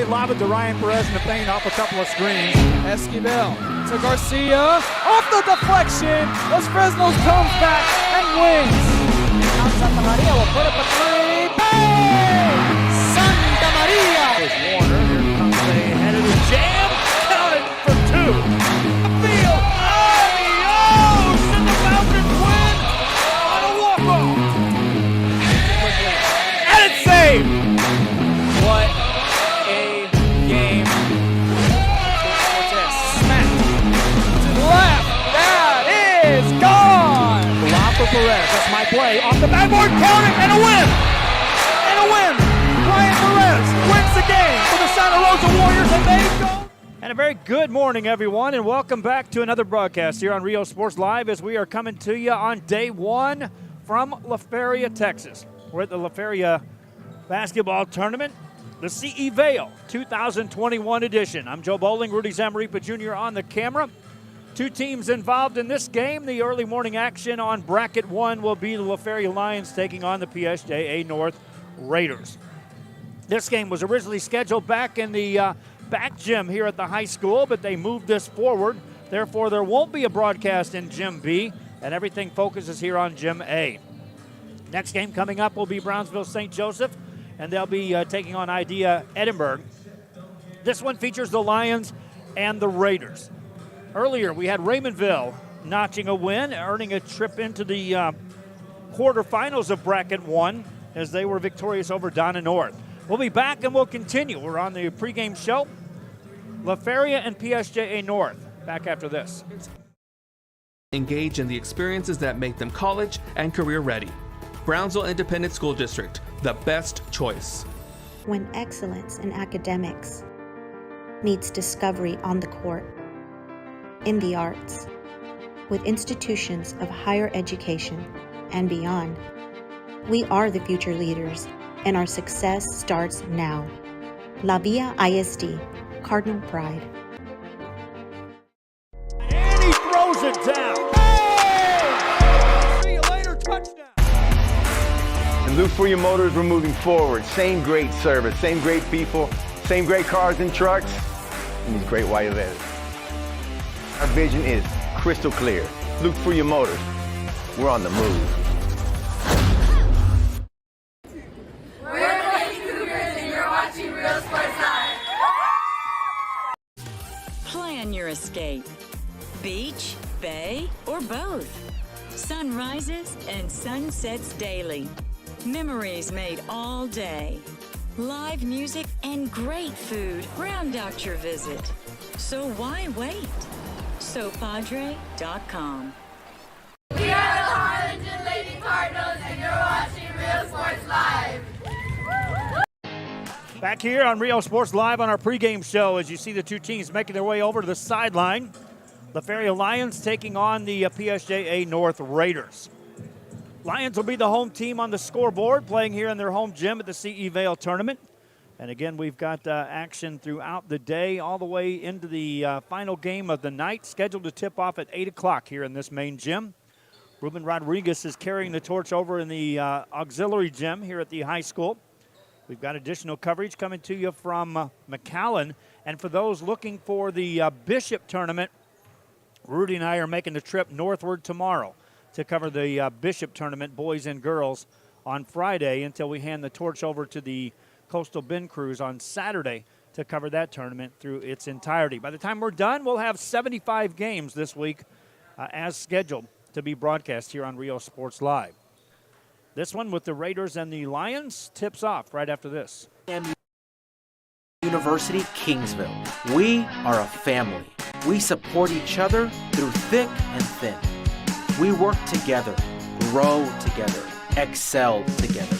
Lob it to Ryan Perez in the paint off a couple of screens. Esquivel to Garcia. Off the deflection. Los Fresnos comes back and wins. Now Santa Maria will put up a three. Bang! Santa Maria! There's Warner. Here comes a head of the jam. Counted for two. Field. Adios! And the Falcons win on a walk-off. And it's saved. What a game. Smack to the left. That is gone. Lob for Perez. That's my play. Off the backboard. Count it. And a win. And a win. Ryan Perez wins the game for the Santa Rosa Warriors, and they go. And a very good morning, everyone, and welcome back to another broadcast here on Rio Sports Live as we are coming to you on day one from LaFeria, Texas. We're at the LaFeria basketball tournament, the CE Vail 2021 edition. I'm Joe Bowling, Rudy Zamaripa Jr. on the camera. Two teams involved in this game. The early morning action on bracket one will be the LaFeria Lions taking on the PSJA North Raiders. This game was originally scheduled back in the back gym here at the high school, but they moved this forward. Therefore, there won't be a broadcast in Gym B, and everything focuses here on Gym A. Next game coming up will be Brownsville St. Joseph, and they'll be taking on Idea Edinburgh. This one features the Lions and the Raiders. Earlier, we had Raymondville notching a win, earning a trip into the quarterfinals of bracket one as they were victorious over Donna North. We'll be back and we'll continue. We're on the pregame show. LaFeria and PSJA North. Back after this. Engage in the experiences that make them college and career ready. Brownsville Independent School District, the best choice. When excellence in academics meets discovery on the court, in the arts, with institutions of higher education and beyond, we are the future leaders, and our success starts now. La Villa ISD, Cardinal Pride. And he throws it down. Hey! See you later, touchdown. And LaFeria Motors, we're moving forward. Same great service, same great people, same great cars and trucks, and these great white letters. Our vision is crystal clear. LaFeria Motors, we're on the move. We're the Lady Cougars, and you're watching Real Sports Live. Plan your escape. Beach, bay, or both. Sunrises and sunsets daily. Memories made all day. Live music and great food round out your visit. So why wait? SoPadre.com. We are the Harlingen Lady Cardinals, and you're watching Real Sports Live. Back here on Rio Sports Live on our pregame show as you see the two teams making their way over to the sideline. LaFeria Lions taking on the PSJA North Raiders. Lions will be the home team on the scoreboard, playing here in their home gym at the CE Vail tournament. And again, we've got action throughout the day, all the way into the final game of the night, scheduled to tip off at 8 o'clock here in this main gym. Ruben Rodriguez is carrying the torch over in the auxiliary gym here at the high school. We've got additional coverage coming to you from McAllen. And for those looking for the Bishop tournament, Rudy and I are making the trip northward tomorrow to cover the Bishop tournament, boys and girls, on Friday until we hand the torch over to the Coastal Bend Crews on Saturday to cover that tournament through its entirety. By the time we're done, we'll have 75 games this week as scheduled to be broadcast here on Rio Sports Live. This one with the Raiders and the Lions tips off right after this. University Kingsville. We are a family. We support each other through thick and thin. We work together, grow together, excel together.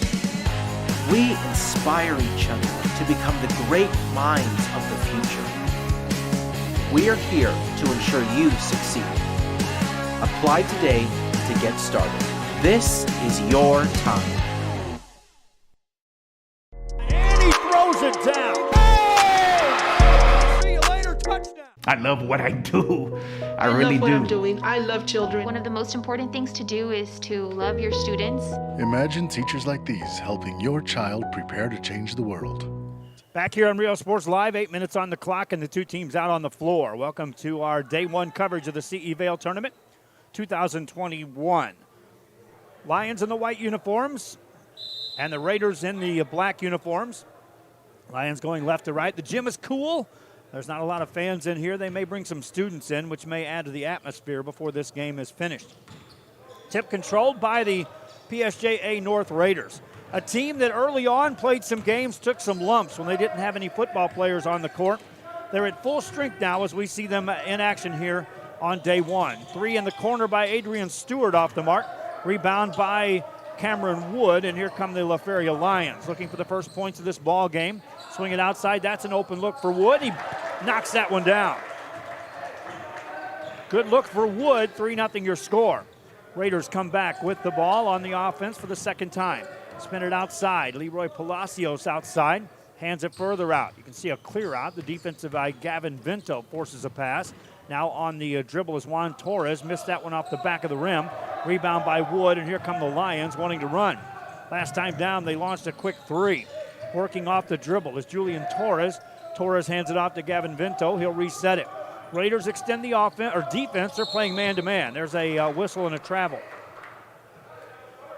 We inspire each other to become the great minds of the future. We are here to ensure you succeed. Apply today to get started. This is your time. And he throws it down. Hey! See you later, touchdown. I love what I do. I really love what do. I'm doing. I love children. One of the most important things to do is to love your students. Imagine teachers like these helping your child prepare to change the world. Back here on Real Sports Live, 8 minutes on the clock and the two teams out on the floor. Welcome to our day one coverage of the CE Vale Tournament 2021. Lions in the white uniforms and the Raiders in the black uniforms. Lions going left to right. The gym is cool. There's not a lot of fans in here. They may bring some students in, which may add to the atmosphere before this game is finished. Tip controlled by the PSJA North Raiders. A team that early on played some games, took some lumps when they didn't have any football players on the court. They're at full strength now as we see them in action here on day one. 3 in the corner by Adrian Stewart off the mark. Rebound by Cameron Wood, and here come the LaFeria Lions looking for the first points of this ball game. Swing it outside, that's an open look for Wood. He knocks that one down. Good look for Wood, 3-0 your score. Raiders come back with the ball on the offense for the second time. Spin it outside. Leroy Palacios outside. Hands it further out. You can see a clear out. The defensive eye, Gavin Vinto, forces a pass. Now on the dribble is Juan Torres. Missed that one off the back of the rim. Rebound by Wood, and here come the Lions wanting to run. Last time down, they launched a quick 3. Working off the dribble is Julian Torres. Torres hands it off to Gavin Vinto. He'll reset it. Raiders extend the offense or defense. They're playing man-to-man. There's a whistle and a travel.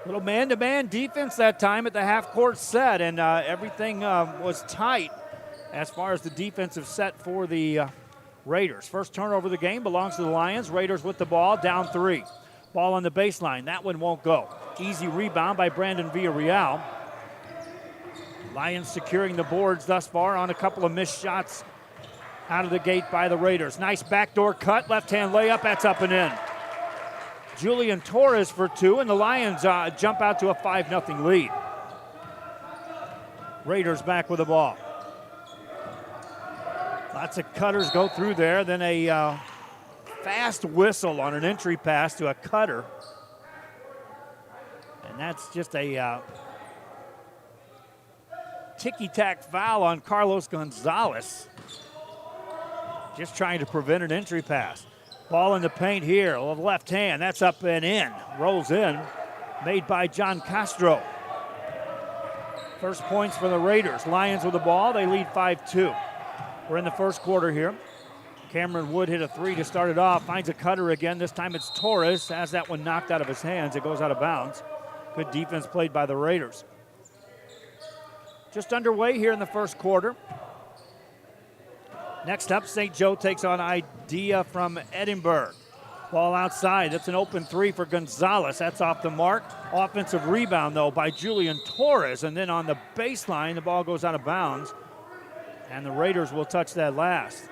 Little man-to-man defense that time at the half-court set, and everything was tight as far as the defensive set for the Raiders. First turnover of the game belongs to the Lions. Raiders with the ball, down 3. Ball on the baseline. That one won't go. Easy rebound by Brandon Villarreal. Lions securing the boards thus far on a couple of missed shots out of the gate by the Raiders. Nice backdoor cut, left-hand layup, that's up and in. Julian Torres for 2, and the Lions jump out to a 5-0 lead. Raiders back with the ball. Lots of cutters go through there, then a fast whistle on an entry pass to a cutter. And that's just a ticky-tack foul on Carlos Gonzalez. Just trying to prevent an entry pass. Ball in the paint here, left hand, that's up and in. Rolls in, made by John Castro. First points for the Raiders. Lions with the ball, they lead 5-2. We're in the first quarter here. Cameron Wood hit a 3 to start it off, finds a cutter again. This time it's Torres, has that one knocked out of his hands. It goes out of bounds. Good defense played by the Raiders. Just underway here in the first quarter. Next up, St. Joe takes on Idea from Edinburgh. Ball outside. That's an open 3 for Gonzalez. That's off the mark. Offensive rebound, though, by Julian Torres. And then on the baseline, the ball goes out of bounds. And the Raiders will touch that last.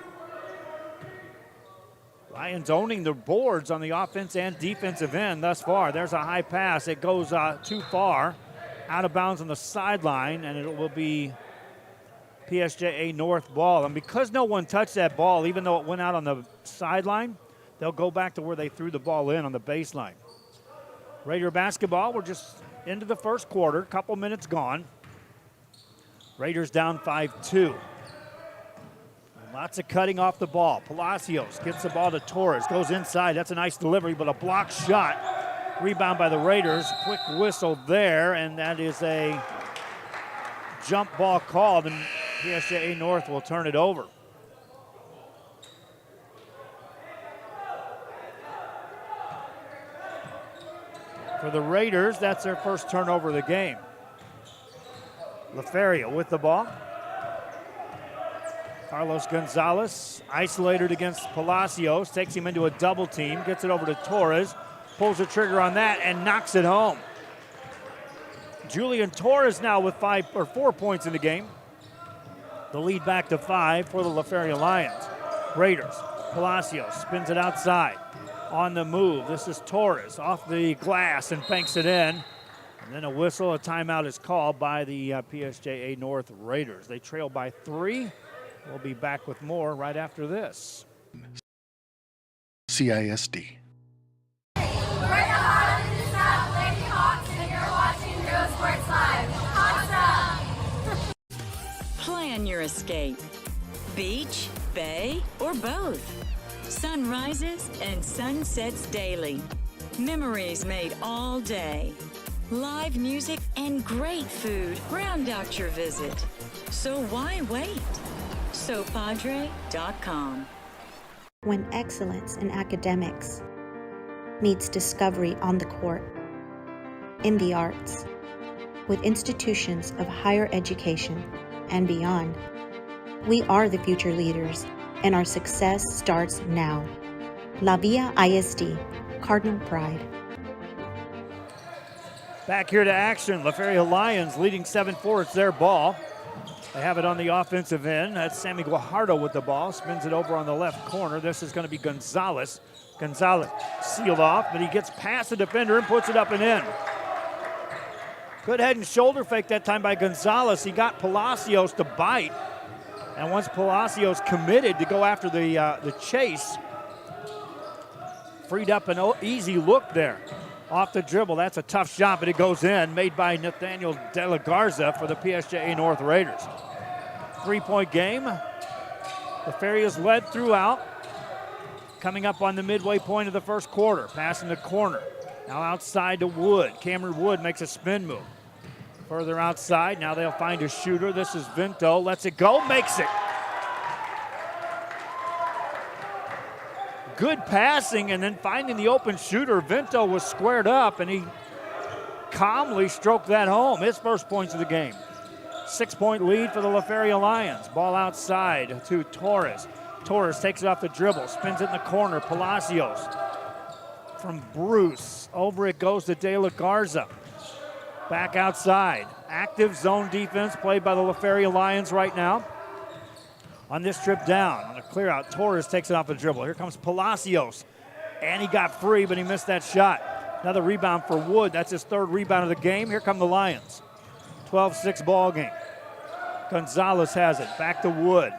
Lions owning the boards on the offense and defensive end thus far. There's a high pass. It goes too far. Out of bounds on the sideline, and it will be PSJA North ball. And because no one touched that ball, even though it went out on the sideline, they'll go back to where they threw the ball in on the baseline. Raider basketball, we're just into the first quarter, couple minutes gone. Raiders down 5-2. Lots of cutting off the ball. Palacios gets the ball to Torres, goes inside. That's a nice delivery, but a block shot. Rebound by the Raiders. Quick whistle there, and that is a jump ball called, and PSJA North will turn it over. For the Raiders, that's their first turnover of the game. LaFeria with the ball. Carlos Gonzalez isolated against Palacios, takes him into a double team, gets it over to Torres, pulls the trigger on that and knocks it home. Julian Torres now with 4 points in the game. The lead back to 5 for the LaFeria Lions. Raiders, Palacios spins it outside. On the move, this is Torres off the glass and banks it in. And then a whistle, a timeout is called by the PSJA North Raiders. They trail by 3. We'll be back with more right after this. CISD. We're the Heart of the South Lady Hawks, and you're watching Real Sports Live. Hawks up! Plan your escape. Beach, bay, or both. Sunrises and sunsets daily. Memories made all day. Live music and great food round out your visit. So why wait? SoPadre.com. When excellence in academics meets discovery on the court, in the arts, with institutions of higher education and beyond, we are the future leaders, and our success starts now. LaFeria ISD, Cardinal Pride. Back here to action, LaFeria Lions leading 7-4. It's their ball. They have it on the offensive end. That's Sammy Guajardo with the ball. Spins it over on the left corner. This is going to be Gonzalez. Gonzalez sealed off, but he gets past the defender and puts it up and in. Good head and shoulder fake that time by Gonzalez. He got Palacios to bite. And once Palacios committed to go after the chase, freed up an easy look there. Off the dribble, that's a tough shot, but it goes in, made by Nathaniel De La Garza for the PSJA North Raiders. 3-point game. LaFeria's led throughout. Coming up on the midway point of the first quarter, passing the corner. Now outside to Wood. Cameron Wood makes a spin move. Further outside, now they'll find a shooter. This is Vinto, lets it go, makes it. Good passing, and then finding the open shooter. Vinto was squared up, and he calmly stroked that home. His first points of the game. 6-point lead for the LaFeria Lions. Ball outside to Torres. Torres takes it off the dribble, spins it in the corner. Palacios from Bruce. Over it goes to De La Garza. Back outside. Active zone defense played by the LaFeria Lions right now. On this trip down, on a clear out, Torres takes it off the dribble. Here comes Palacios. And he got free, but he missed that shot. Another rebound for Wood. That's his third rebound of the game. Here come the Lions. 12-6 ball game. Gonzalez has it. Back to Wood.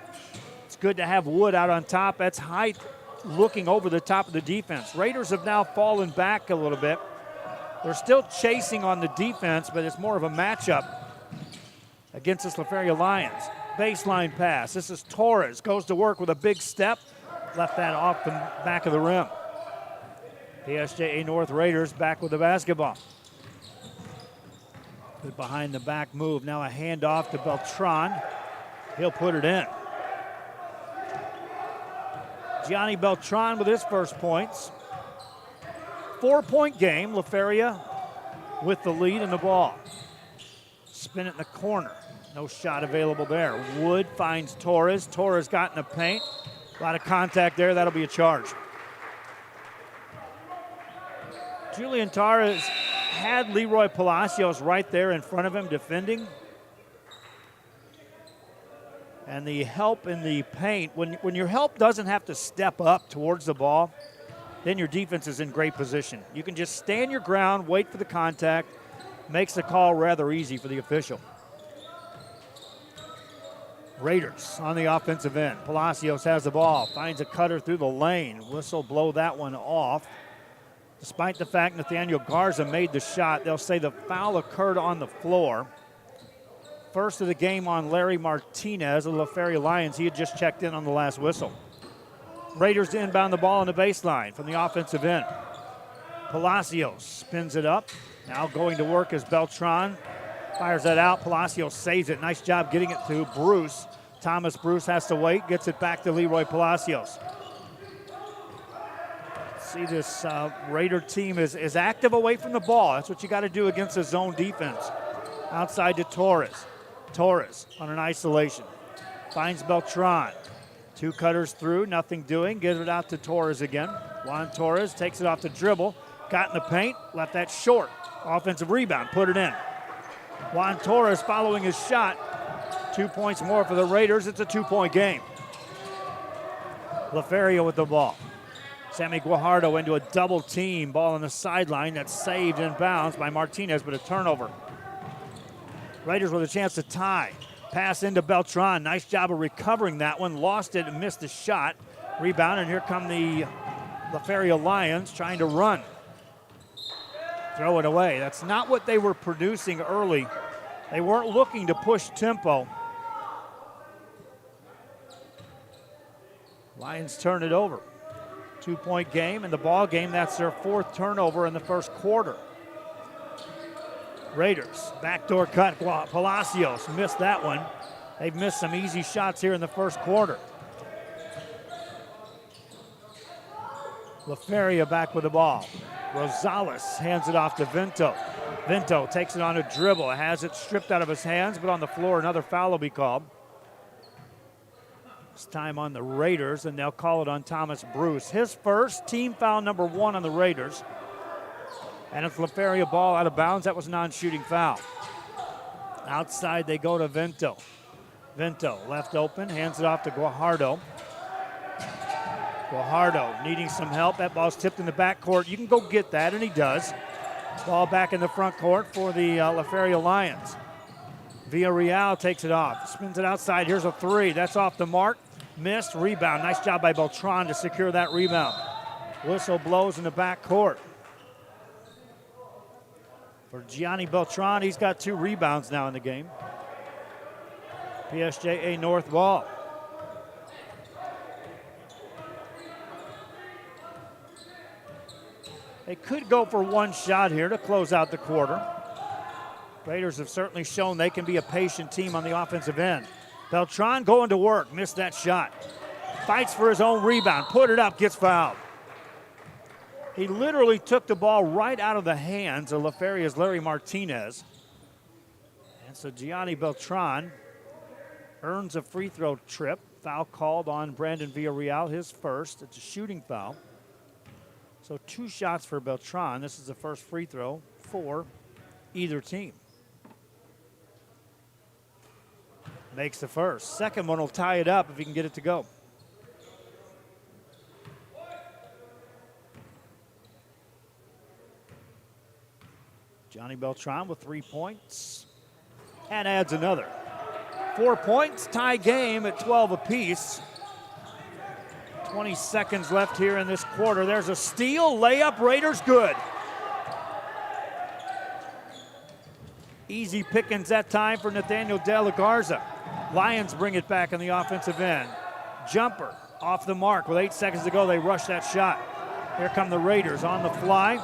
It's good to have Wood out on top. That's height looking over the top of the defense. Raiders have now fallen back a little bit. They're still chasing on the defense, but it's more of a matchup against this LaFeria Lions. Baseline pass. This is Torres. Goes to work with a big step. Left that off the back of the rim. PSJA North Raiders back with the basketball. Good behind the back move. Now a handoff to Beltran. He'll put it in. Gianni Beltran with his first points. 4-point game. LaFeria with the lead in the ball. Spin it in the corner. No shot available there. Wood finds Torres. Torres got in the paint. A lot of contact there. That'll be a charge. Julian Torres had Leroy Palacios right there in front of him defending. And the help in the paint, when your help doesn't have to step up towards the ball, then your defense is in great position. You can just stand your ground, wait for the contact, makes the call rather easy for the official. Raiders on the offensive end. Palacios has the ball, finds a cutter through the lane. Whistle blow that one off. Despite the fact Nathaniel Garza made the shot, they'll say the foul occurred on the floor. First of the game on Larry Martinez of the LaFeria Lions. He had just checked in on the last whistle. Raiders to inbound the ball on the baseline from the offensive end. Palacios spins it up. Now going to work is Beltran. Fires that out. Palacios saves it. Nice job getting it to Bruce. Thomas Bruce has to wait. Gets it back to Leroy Palacios. See, this Raider team is active away from the ball. That's what you got to do against a zone defense. Outside to Torres. Torres on an isolation. Finds Beltran. Two cutters through. Nothing doing. Gives it out to Torres again. Juan Torres takes it off the dribble. Got in the paint. Left that short. Offensive rebound. Put it in. Juan Torres following his shot. 2 points more for the Raiders. It's a 2-point game. LaFeria with the ball. Sammy Guajardo into a double team. Ball on the sideline that's saved in bounds by Martinez, but a turnover. Raiders with a chance to tie. Pass into Beltran. Nice job of recovering that one. Lost it and missed the shot. Rebound, and here come the LaFeria Lions trying to run. Throw it away. That's not what they were producing early. They weren't looking to push tempo. Lions turn it over. 2-point game in the ball game. That's their fourth turnover in the first quarter. Raiders, backdoor cut. Palacios missed that one. They've missed some easy shots here in the first quarter. LaFeria back with the ball. Rosales hands it off to Vinto. Vinto takes it on a dribble, has it stripped out of his hands, but on the floor, another foul will be called. This time on the Raiders, and they'll call it on Thomas Bruce. His first, team foul number 1 on the Raiders. And it's LaFeria ball out of bounds. That was a non-shooting foul. Outside they go to Vinto. Vinto left open, hands it off to Guajardo. Guajardo needing some help. That ball's tipped in the backcourt. You can go get that, and he does. Ball back in the front court for the LaFeria Lions. Villarreal takes it off, spins it outside. Here's a three. That's off the mark. Missed. Rebound. Nice job by Beltran to secure that rebound. Whistle blows in the backcourt. For Gianni Beltran, he's got 2 rebounds now in the game. PSJA North ball. They could go for 1 shot here to close out the quarter. Raiders have certainly shown they can be a patient team on the offensive end. Beltran going to work, missed that shot. Fights for his own rebound, put it up, gets fouled. He literally took the ball right out of the hands of LaFeria's Larry Martinez. And so Gianni Beltran earns a free throw trip. Foul called on Brandon Villarreal, his first. It's a shooting foul. So 2 shots for Beltran. This is the first free throw for either team. Makes the first. Second one will tie it up if he can get it to go. Johnny Beltran with 3 points and adds another. 4 points, tie game at 12 apiece. 20 seconds left here in this quarter. There's a steal, layup, Raiders good. Easy pickings that time for Nathaniel De La Garza. Lions bring it back on the offensive end. Jumper off the mark with 8 seconds to go. They rush that shot. Here come the Raiders on the fly.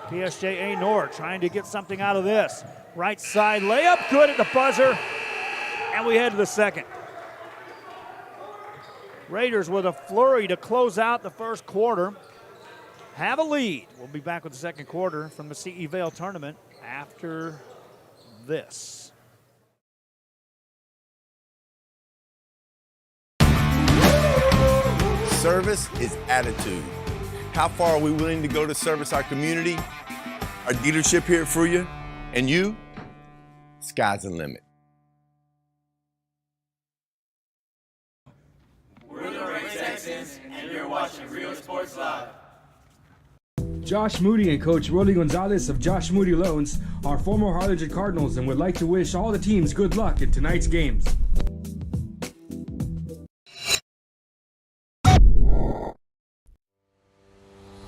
PSJA North trying to get something out of this. Right side layup, good at the buzzer. And we head to the second. Raiders with a flurry to close out the first quarter. Have a lead. We'll be back with the second quarter from the CE Vale tournament after this. Service is attitude. How far are we willing to go to service our community, our dealership here for you, and you? Sky's the limit. We're the Ray Texans, and you're watching Real Sports Live. Josh Moody and Coach Rolly Gonzalez of Josh Moody Loans are former Harlingen Cardinals and would like to wish all the teams good luck in tonight's games.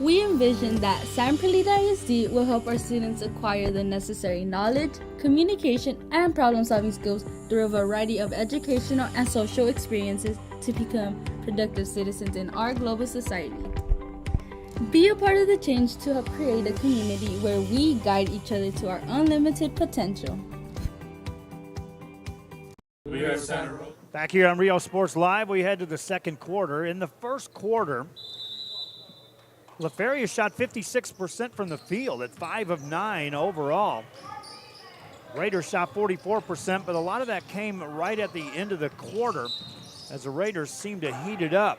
We envision that San Perlita ISD will help our students acquire the necessary knowledge, communication, and problem-solving skills through a variety of educational and social experiences to become productive citizens in our global society. Be a part of the change to help create a community where we guide each other to our unlimited potential. We are Center Road. Back here on Rio Sports Live, we head to the second quarter. In the first quarter, LaFeria shot 56% from the field at 5 of 9 overall. Raiders shot 44%, but a lot of that came right at the end of the quarter as the Raiders seemed to heat it up.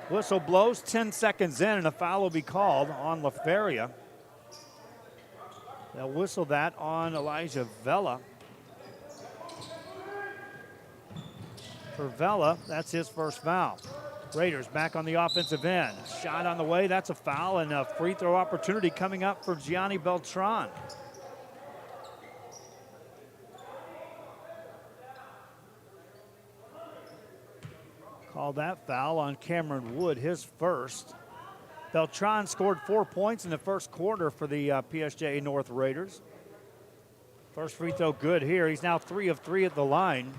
Whistle blows 10 seconds in, and a foul will be called on LaFeria. They'll whistle that on Elijah Vela. For Vela, that's his first foul. Raiders back on the offensive end. Shot on the way, that's a foul, and a free throw opportunity coming up for Gianni Beltran. Called that foul on Cameron Wood, his first. Beltran scored 4 points in the first quarter for the PSJA North Raiders. First free throw good here. He's now 3 of 3 at the line.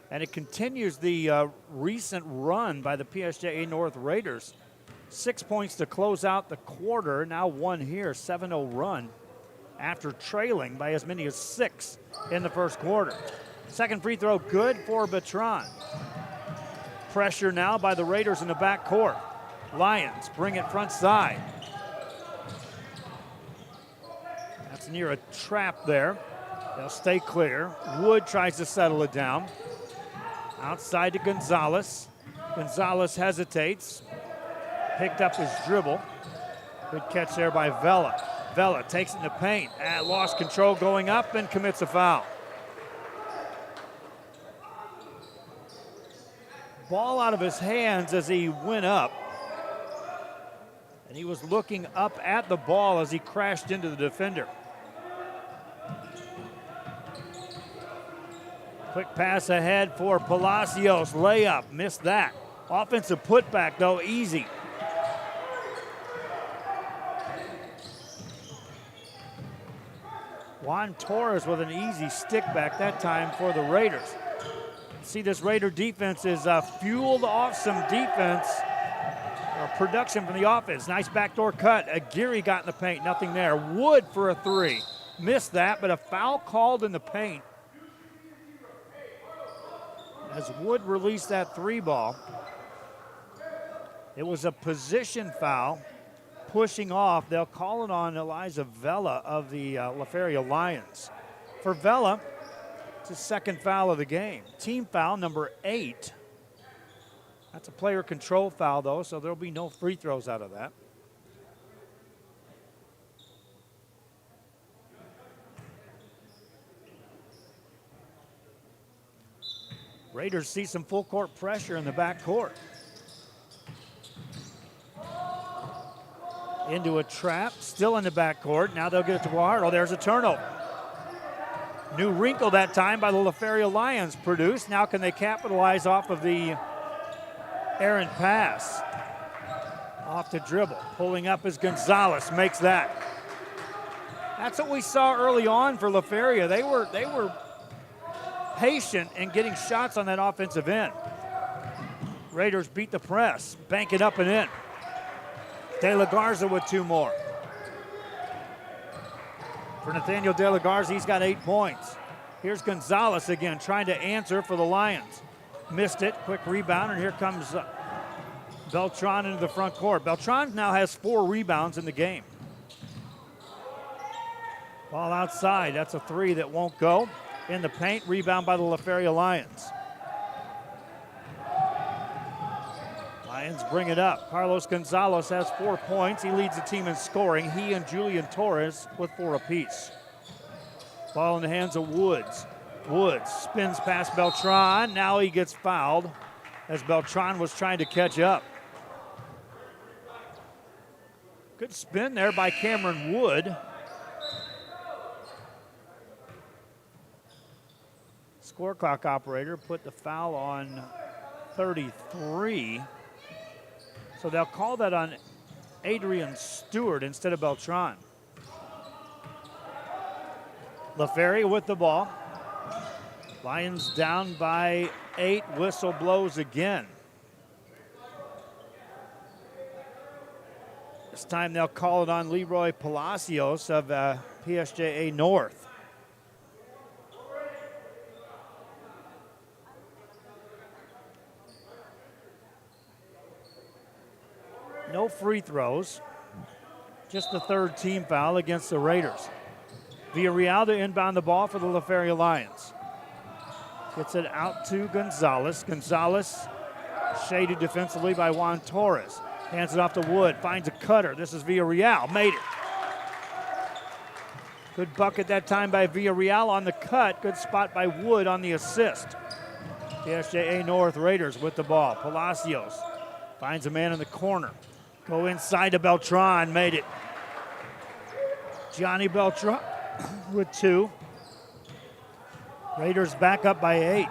And it continues the recent run by the PSJA North Raiders. 6 points to close out the quarter. Now one here, 7-0 run after trailing by as many as 6 in the first quarter. Second free throw good for Beltran. Pressure now by the Raiders in the backcourt. Lions bring it front side. That's near a trap there. They'll stay clear. Wood tries to settle it down. Outside to Gonzalez. Gonzalez hesitates. Picked up his dribble. Good catch there by Vela. Vela takes it in the paint. Lost control going up and commits a foul. Ball out of his hands as he went up. And he was looking up at the ball as he crashed into the defender. Quick pass ahead for Palacios. Layup, missed that. Offensive putback though, easy. Juan Torres with an easy stick back that time for the Raiders. See, this Raider defense is fueled off some defense or production from the offense. Nice backdoor cut. Aguirre got in the paint, nothing there. Wood for a three. Missed that, but a foul called in the paint. As Wood released that three ball, it was a position foul. Pushing off, they'll call it on Elijah Vela of the LaFeria Lions. For Vela, it's his second foul of the game. Team foul number 8. That's a player control foul though, so there'll be no free throws out of that. Raiders see some full court pressure in the backcourt. Into a trap, still in the backcourt. Now they'll get it to Guajardo. There's a turnover. New wrinkle that time by the LaFeria Lions produced. Now can they capitalize off of the errant pass? Off the dribble. Pulling up is Gonzalez, makes that. That's what we saw early on for LaFeria. They were patient in getting shots on that offensive end. Raiders beat the press, bank it up and in. De La Garza with 2 more. For Nathaniel De La Garza, he's got 8 points. Here's Gonzalez again, trying to answer for the Lions. Missed it, quick rebound, and here comes Beltran into the front court. Beltran now has 4 rebounds in the game. Ball outside, that's a 3 that won't go. In the paint, rebound by the LaFeria Lions. Lions bring it up. Carlos Gonzalez has 4 points. He leads the team in scoring. He and Julian Torres with 4 apiece. Ball in the hands of Woods. Woods spins past Beltran. Now he gets fouled as Beltran was trying to catch up. Good spin there by Cameron Wood. Score clock operator put the foul on 33. So they'll call that on Adrian Stewart instead of Beltran. LaFeria with the ball. Lions down by 8. Whistle blows again. This time they'll call it on Leroy Palacios of PSJA North. No free throws, just the 3rd team foul against the Raiders. Villarreal to inbound the ball for the LaFeria Lions. Gets it out to Gonzalez. Gonzalez shaded defensively by Juan Torres. Hands it off to Wood, finds a cutter. This is Villarreal, made it. Good bucket that time by Villarreal on the cut. Good spot by Wood on the assist. The SJA North Raiders with the ball. Palacios finds a man in the corner. Go inside to Beltran, made it. Johnny Beltran with 2. Raiders back up by 8.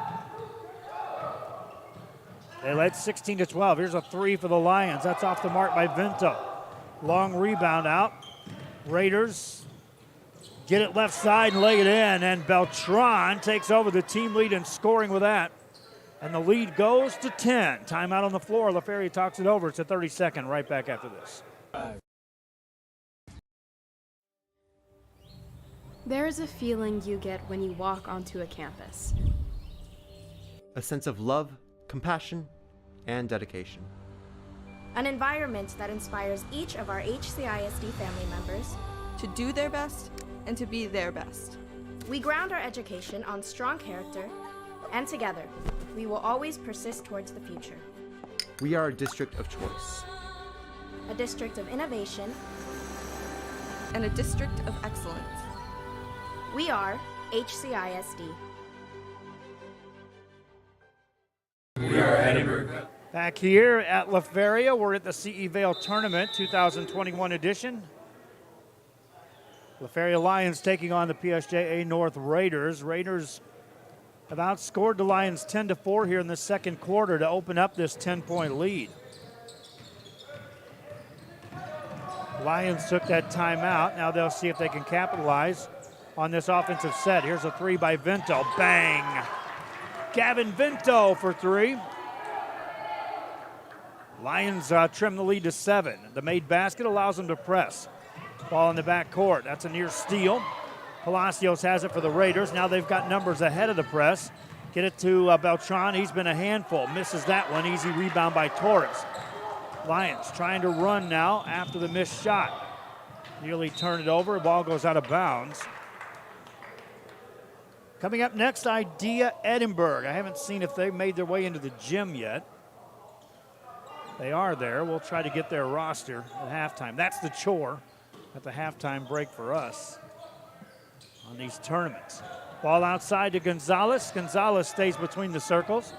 They led 16-12. Here's a 3 for the Lions. That's off the mark by Vento. Long rebound out. Raiders get it left side and lay it in, and Beltran takes over the team lead in scoring with that. And the lead goes to 10. Timeout on the floor. LaFeria talks it over. It's a 30-second. Right back after this. There is a feeling you get when you walk onto a campus. a sense of love, compassion, and dedication. An environment that inspires each of our HCISD family members to do their best and to be their best. We ground our education on strong character, and together, we will always persist towards the future. We are a district of choice. A district of innovation. And a district of excellence. We are HCISD. We are Edinburgh. Back here at LaFeria, we're at the CE Vale Tournament 2021 edition. LaFeria Lions taking on the PSJA North Raiders. Raiders have outscored the Lions 10-4 here in the second quarter to open up this 10-point lead. Lions took that timeout. Now they'll see if they can capitalize on this offensive set. Here's a three by Vinto. Bang! Gavin Vinto for three. Lions trim the lead to 7. The made basket allows them to press. Ball in the back court. That's a near steal. Palacios has it for the Raiders. Now they've got numbers ahead of the press. Get it to Beltran. He's been a handful. Misses that one. Easy rebound by Torres. Lions trying to run now after the missed shot. Nearly turn it over. Ball goes out of bounds. Coming up next, Idea Edinburgh. I haven't seen if they've made their way into the gym yet. They are there. We'll try to get their roster at halftime. That's the chore at the halftime break for us on these tournaments. Ball outside to Gonzalez. Gonzalez stays between the circles.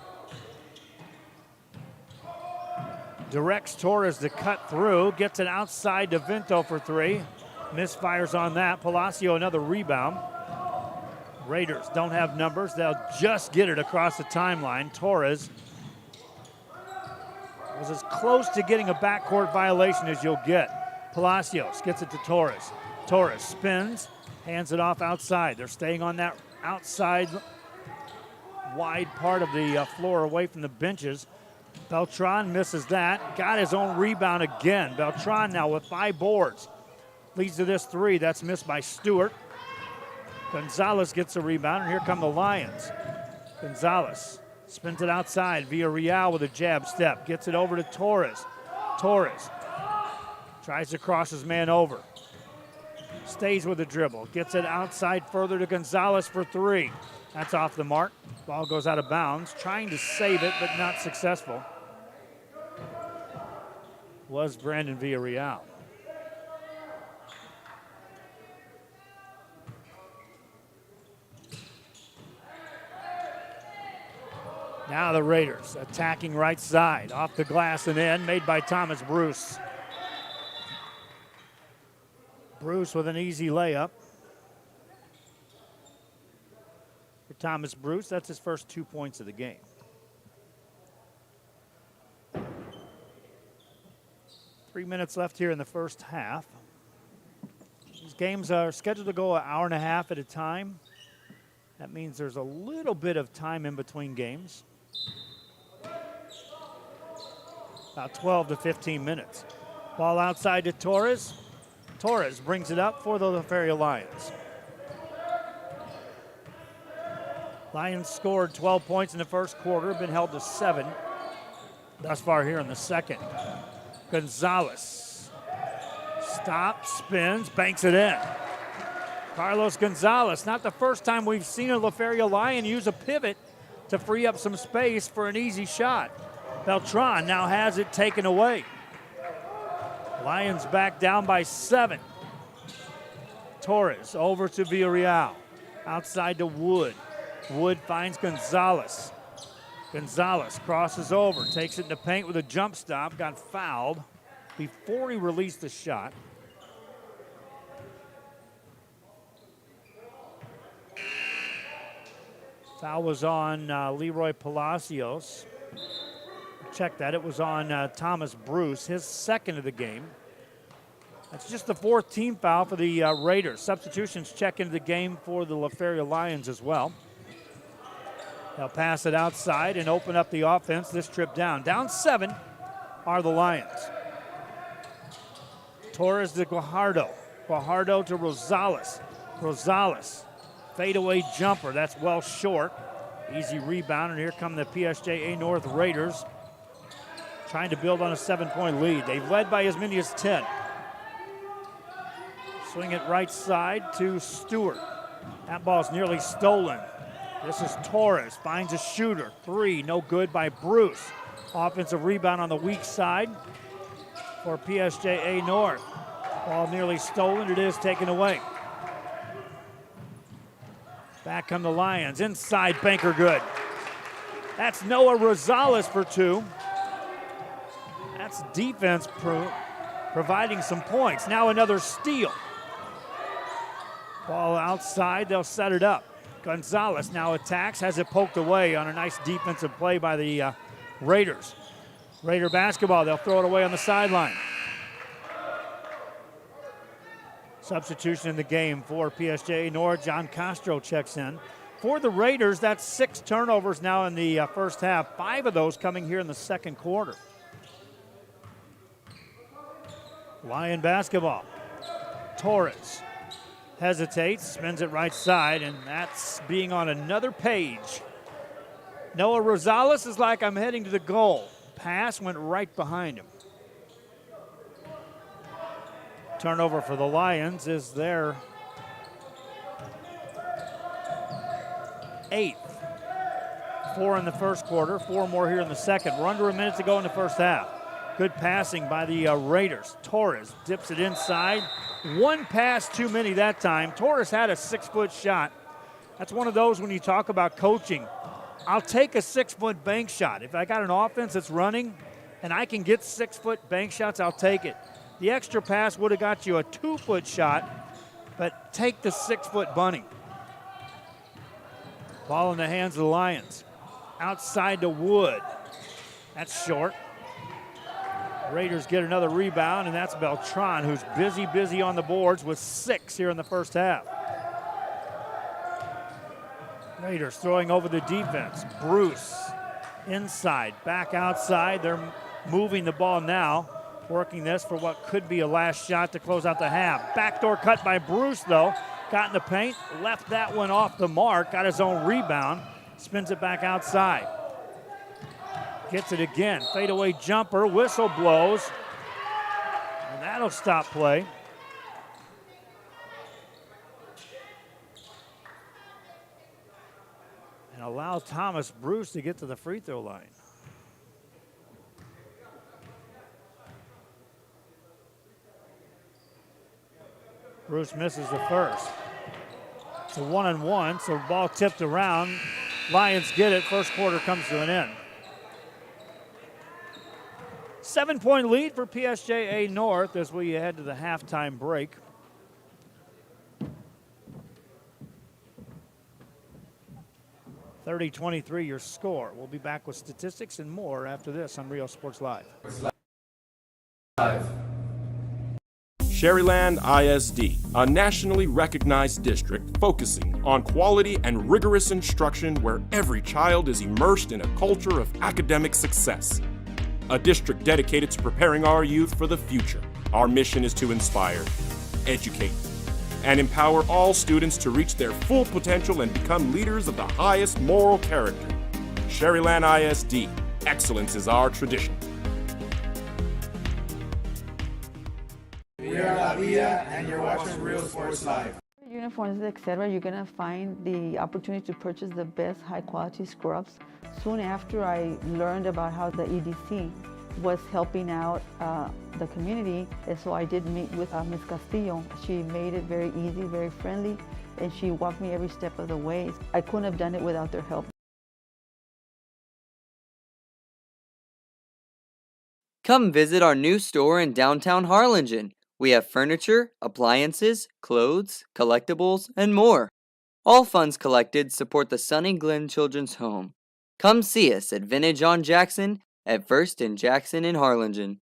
Directs Torres to cut through. Gets it outside to Vinto for three. Misfires on that. Palacio another rebound. Raiders don't have numbers. They'll just get it across the timeline. Torres was as close to getting a backcourt violation as you'll get. Palacios gets it to Torres. Torres spins, hands it off outside. They're staying on that outside wide part of the floor away from the benches. Beltran misses that. Got his own rebound again. Beltran now with 5 boards. Leads to this three. That's missed by Stewart. Gonzalez gets a rebound, and here come the Lions. Gonzalez spins it outside. Villarreal with a jab step. Gets it over to Torres. Torres tries to cross his man over. Stays with the dribble. Gets it outside further to Gonzalez for three. That's off the mark. Ball goes out of bounds. Trying to save it, but not successful. Was Brandon Villarreal. Now the Raiders attacking right side. Off the glass and in, made by Thomas Bruce. Bruce with an easy layup. For Thomas Bruce, that's his first 2 points of the game. Three minutes left here in the first half. These games are scheduled to go an hour and a half at a time. That means there's a little bit of time in between games. About 12 to 15 minutes. Ball outside to Torres. Torres brings it up for the LaFeria Lions. Lions scored 12 points in the first quarter, been held to 7 thus far here in the second. Gonzalez stops, spins, banks it in. Carlos Gonzalez, not the first time we've seen a LaFeria Lion use a pivot to free up some space for an easy shot. Beltran now has it taken away. Lions back down by 7. Torres over to Villarreal. Outside to Wood. Wood finds Gonzalez. Gonzalez crosses over, takes it in the paint with a jump stop, got fouled before he released the shot. Foul was on Leroy Palacios. Check that, it was on Thomas Bruce, his second of the game. That's just the 4th team foul for the Raiders. Substitutions check into the game for the LaFeria Lions as well. They'll pass it outside and open up the offense this trip down. Down 7 are the Lions. Torres to Guajardo. Guajardo to Rosales. Rosales, fadeaway jumper, that's well short. Easy rebound, and here come the PSJA North Raiders, trying to build on a 7-point lead. They've led by as many as 10. Swing it right side to Stewart. That ball's nearly stolen. This is Torres, finds a shooter. 3, no good by Bruce. Offensive rebound on the weak side for PSJA North. Ball nearly stolen, it is taken away. Back come the Lions, inside banker good. That's Noah Rosales for 2. That's defense providing some points. Now another steal. Ball outside, they'll set it up. Gonzalez now attacks, has it poked away on a nice defensive play by the Raiders. Raider basketball, they'll throw it away on the sideline. Substitution in the game for PSJA North. John Castro checks in. For the Raiders, that's 6 turnovers now in the first half. 5 of those coming here in the second quarter. Lion basketball. Torres hesitates, spins it right side, and that's being on another page. Noah Rosales is like, I'm heading to the goal. Pass went right behind him. Turnover for the Lions is their 8th. 4 in the first quarter, 4 more here in the second. We're under a minute to go in the first half. Good passing by the Raiders. Torres dips it inside. 1 pass too many that time. Torres had a 6-foot shot. That's one of those when you talk about coaching. I'll take a 6-foot bank shot. If I got an offense that's running and I can get 6-foot bank shots, I'll take it. The extra pass would have got you a 2-foot shot, but take the 6-foot bunny. Ball in the hands of the Lions. Outside to Wood. That's short. Raiders get another rebound, and that's Beltran, who's busy on the boards with 6 here in the first half. Raiders throwing over the defense. Bruce inside, back outside. They're moving the ball now, working this for what could be a last shot to close out the half. Backdoor cut by Bruce, though. Got in the paint, left that one off the mark, got his own rebound, spins it back outside. Gets it again, fadeaway jumper, whistle blows, and that'll stop play. And allow Thomas Bruce to get to the free throw line. Bruce misses the first. It's a 1-on-1, so ball tipped around. Lions get it, first quarter comes to an end. 7-point lead for PSJA North as we head to the halftime break. (30-23) your score. We'll be back with statistics and more after this on Rio Sports Live. Sherryland ISD, a nationally recognized district focusing on quality and rigorous instruction where every child is immersed in a culture of academic success. A district dedicated to preparing our youth for the future. Our mission is to inspire, educate, and empower all students to reach their full potential and become leaders of the highest moral character. Sherryland ISD, excellence is our tradition. We are LaFeria, and you're watching Real Sports Live. Uniforms, etc., you're gonna find the opportunity to purchase the best high-quality scrubs. Soon after I learned about how the EDC was helping out the community, and so I did meet with Ms. Castillo. She made it very easy, very friendly, and she walked me every step of the way. I couldn't have done it without their help. Come visit our new store in downtown Harlingen. We have furniture, appliances, clothes, collectibles, and more. All funds collected support the Sunny Glen Children's Home. Come see us at Vintage on Jackson at First and Jackson in Harlingen.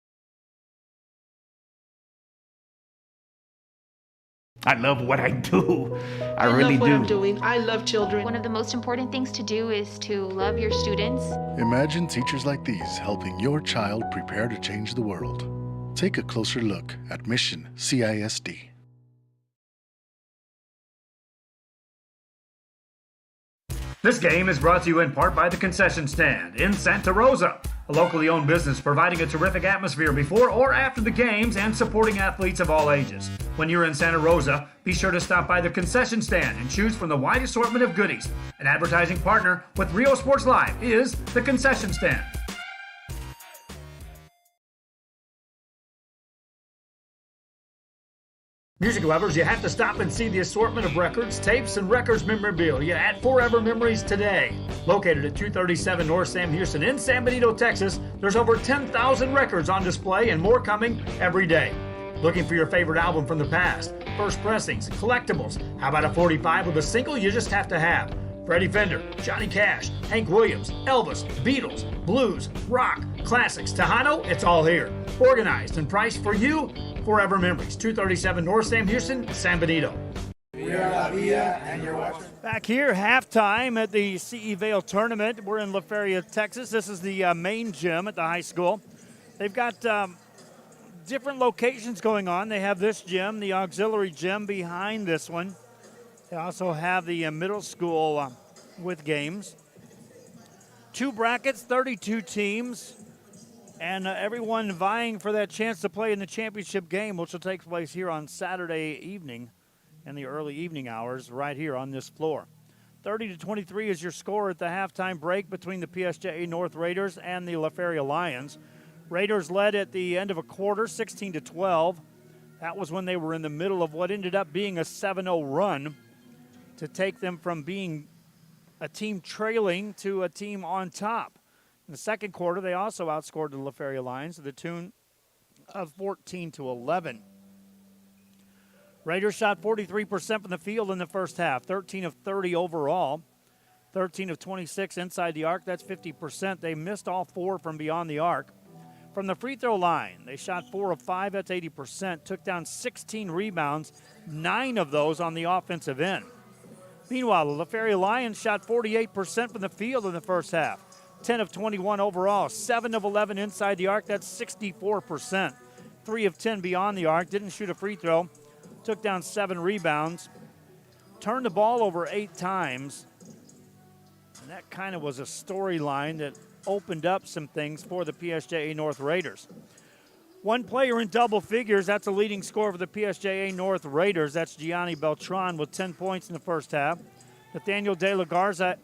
I love what I do. I really really love what do. I'm doing. I love children. One of the most important things to do is to love your students. Imagine teachers like these helping your child prepare to change the world. Take a closer look at Mission CISD. This game is brought to you in part by the Concession Stand in Santa Rosa, a locally owned business providing a terrific atmosphere before or after the games and supporting athletes of all ages. When you're in Santa Rosa, be sure to stop by the Concession Stand and choose from the wide assortment of goodies. An advertising partner with Rio Sports Live is the Concession Stand. Music lovers, you have to stop and see the assortment of records, tapes, and records memorabilia at Forever Memories today. Located at 237 North Sam Houston in San Benito, Texas, there's over 10,000 records on display and more coming every day. Looking for your favorite album from the past, first pressings, collectibles? How about a 45 with a single you just have to have? Freddie Fender, Johnny Cash, Hank Williams, Elvis, Beatles, blues, rock, classics, Tejano, it's all here. Organized and priced for you. Forever Memories, 237 North Sam Houston, San Benito. We are LaFeria, and you're watching. Back here, halftime at the CE Vale tournament. We're in LaFeria, Texas. This is the main gym at the high school. They've got different locations going on. They have this gym, the auxiliary gym behind this one. They also have the middle school with games. 2 brackets, 32 teams. And everyone vying for that chance to play in the championship game, which will take place here on Saturday evening in the early evening hours right here on this floor. 30-23 is your score at the halftime break between the PSJA North Raiders and the LaFeria Lions. Raiders led at the end of a quarter, 16-12. That was when they were in the middle of what ended up being a 7-0 run to take them from being a team trailing to a team on top. In the second quarter, they also outscored the LaFeria Lions to the tune of 14-11. Raiders shot 43% from the field in the first half, 13 of 30 overall, 13 of 26 inside the arc. That's 50%. They missed all 4 from beyond the arc. From the free throw line, they shot 4 of 5. That's 80%. Took down 16 rebounds, 9 of those on the offensive end. Meanwhile, the LaFeria Lions shot 48% from the field in the first half. 10 of 21 overall, 7 of 11 inside the arc. That's 64%. 3 of 10 beyond the arc. Didn't shoot a free throw. Took down 7 rebounds. Turned the ball over 8 times. And that kind of was a storyline that opened up some things for the PSJA North Raiders. 1 player in double figures. That's a leading scorer for the PSJA North Raiders. That's Gianni Beltran with 10 points in the first half. Nathaniel De La Garza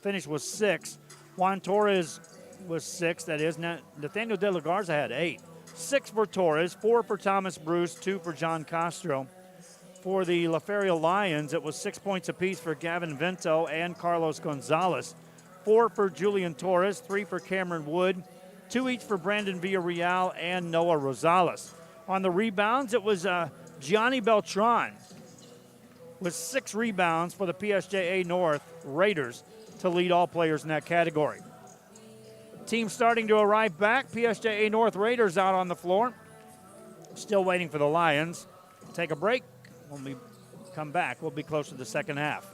finished with 6. Juan Torres was 6, that is. Nathaniel De La Garza had 8. 6 for Torres, 4 for Thomas Bruce, 2 for John Castro. For the LaFeria Lions, it was 6 points apiece for Gavin Vento and Carlos Gonzalez. 4 for Julian Torres, 3 for Cameron Wood, 2 each for Brandon Villarreal and Noah Rosales. On the rebounds, it was Gianni Beltran with 6 rebounds for the PSJA North Raiders to lead all players in that category. Team starting to arrive back. PSJA North Raiders out on the floor. Still waiting for the Lions. Take a break. When we come back, we'll be close to the second half.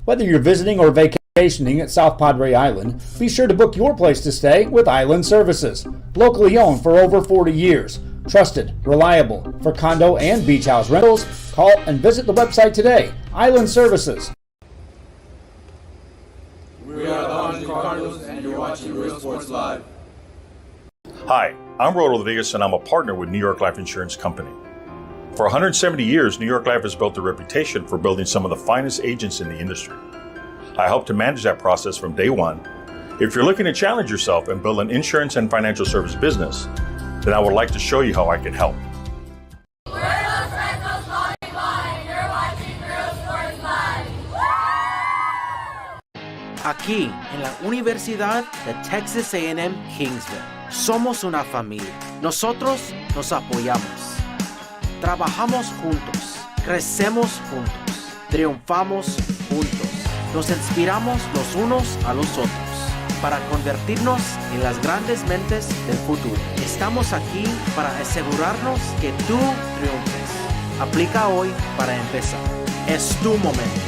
Whether you're visiting or vacationing at South Padre Island, be sure to book your place to stay with Island Services. Locally owned for over 40 years. Trusted, reliable for condo and beach house rentals. Call and visit the website today. Island Services. We are the Harlingen Cardinals, and you're watching Real Sports Live. Hi, I'm Roldo Rodriguez, and I'm a partner with New York Life Insurance Company. For 170 years, New York Life has built a reputation for building some of the finest agents in the industry. I help to manage that process from day one. If you're looking to challenge yourself and build an insurance and financial service business, then I would like to show you how I can help. Aquí, en la Universidad de Texas A&M Kingsville, somos una familia. Nosotros nos apoyamos. Trabajamos juntos. Crecemos juntos. Triunfamos juntos. Nos inspiramos los unos a los otros para convertirnos en las grandes mentes del futuro. Estamos aquí para asegurarnos que tú triunfes. Aplica hoy para empezar. Es tu momento.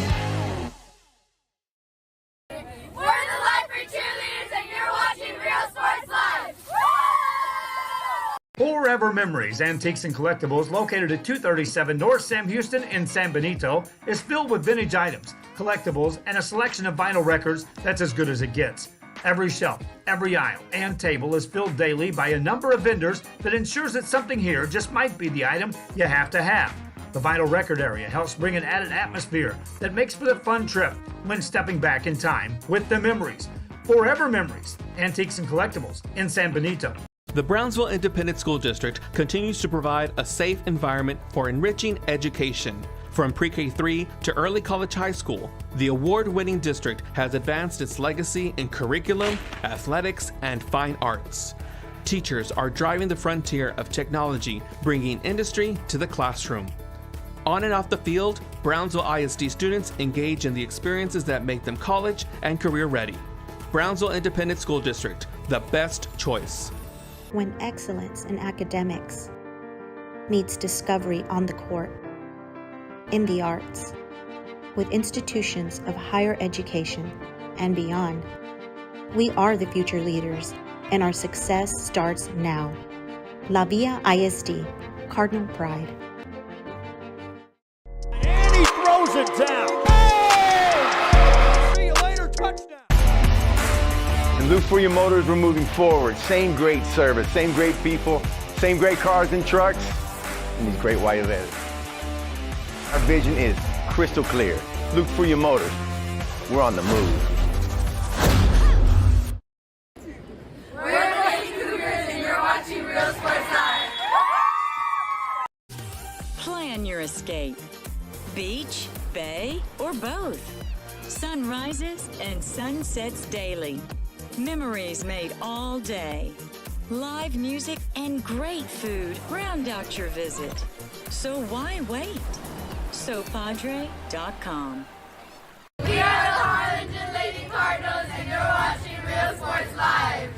Forever Memories, Antiques and Collectibles, located at 237 North Sam Houston in San Benito, is filled with vintage items, collectibles, and a selection of vinyl records that's as good as it gets. Every shelf, every aisle, and table is filled daily by a number of vendors that ensures that something here just might be the item you have to have. The vinyl record area helps bring an added atmosphere that makes for the fun trip when stepping back in time with the memories. Forever Memories, Antiques and Collectibles in San Benito. The Brownsville Independent School District continues to provide a safe environment for enriching education. From pre-K-3 to early college high school, the award-winning district has advanced its legacy in curriculum, athletics, and fine arts. Teachers are driving the frontier of technology, bringing industry to the classroom. On and off the field, Brownsville ISD students engage in the experiences that make them college and career ready. Brownsville Independent School District, the best choice. When excellence in academics meets discovery on the court, in the arts, with institutions of higher education and beyond, we are the future leaders, and our success starts now. LaFeria ISD, Cardinal Pride. And he throws it down. Oh! See you later, touchdown. And LaFeria Motors, we're moving forward. Same great service, same great people, same great cars and trucks, and these great white letters. Our vision is crystal clear. LaFeria Motors, we're on the move. We're the Lady Cougars and you're watching Real Sports Live. Plan your escape. Beach, bay, or both. Sunrises and sunsets daily. Memories made all day. Live music and great food round out your visit. So why wait? SoPadre.com. We are the Harlingen Lady Cardinals and you're watching Real Sports Live.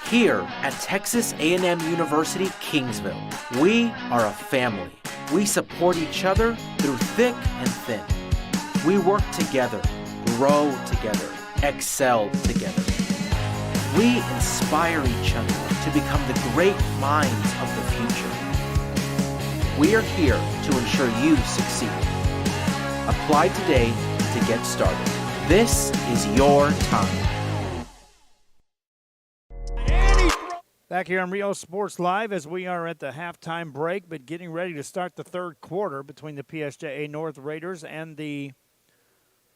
Here at Texas A&M University, Kingsville, we are a family. We support each other through thick and thin. We work together, grow together, excel together. We inspire each other to become the great minds of the future. We are here to ensure you succeed. Apply today to get started. This is your time. Back here on Rio Sports Live as we are at the halftime break, but getting ready to start the third quarter between the PSJA North Raiders and the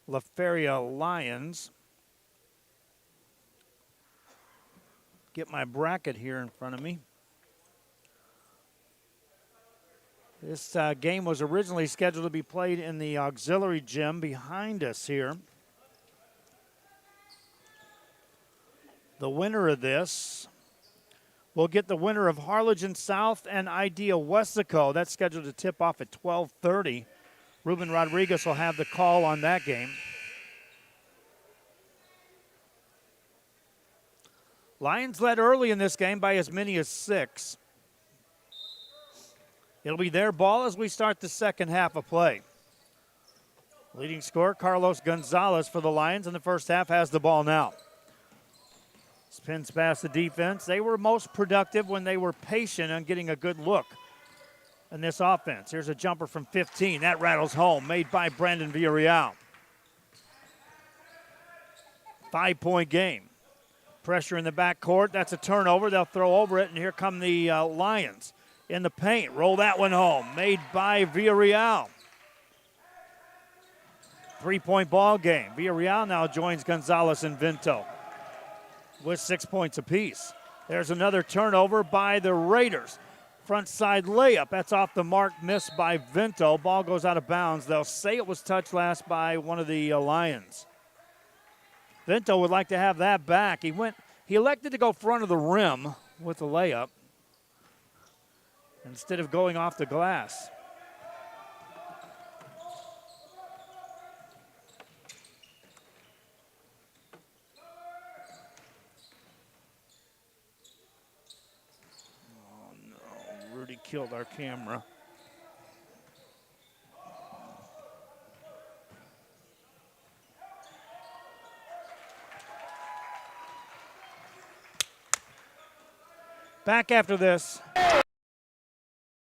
LaFeria Lions. Get my bracket here in front of me. This game was originally scheduled to be played in the auxiliary gym behind us here. The winner of this will get the winner of Harlingen South and Idea Westaco. That's scheduled to tip off at 12:30. Ruben Rodriguez will have the call on that game. Lions led early in this game by as many as 6. It'll be their ball as we start the second half of play. Leading scorer, Carlos Gonzalez for the Lions in the first half, has the ball now. Spins past the defense. They were most productive when they were patient on getting a good look in this offense. Here's a jumper from 15. That rattles home, made by Brandon Villarreal. 5-point game. Pressure in the backcourt. That's a turnover. They'll throw over it, and here come the Lions. In the paint, roll that one home, made by Villarreal. 3-point ball game. Villarreal now joins Gonzalez and Vinto with 6 points apiece. There's another turnover by the Raiders. Front side layup, that's off the mark, missed by Vinto. Ball goes out of bounds. They'll say it was touched last by one of the Lions. Vinto would like to have that back. He elected to go front of the rim with the layup instead of going off the glass. Oh no, Rudy killed our camera. Back after this.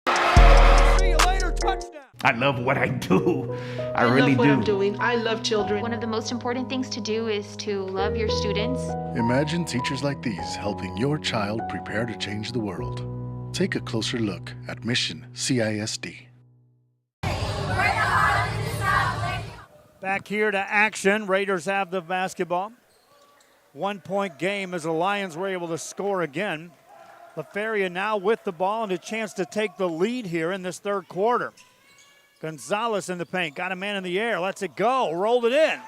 See you later, touchdown. I love what I do. I really really love what I'm do. doing. I love children. One of the most important things to do is to love your students. Imagine teachers like these helping your child prepare to change the world. Take a closer look at Mission CISD. Back here to action. Raiders have the basketball. 1 point game as the Lions were able to score again. LaFeria now with the ball and a chance to take the lead here in this third quarter. Gonzalez in the paint, got a man in the air, lets it go, rolled it in.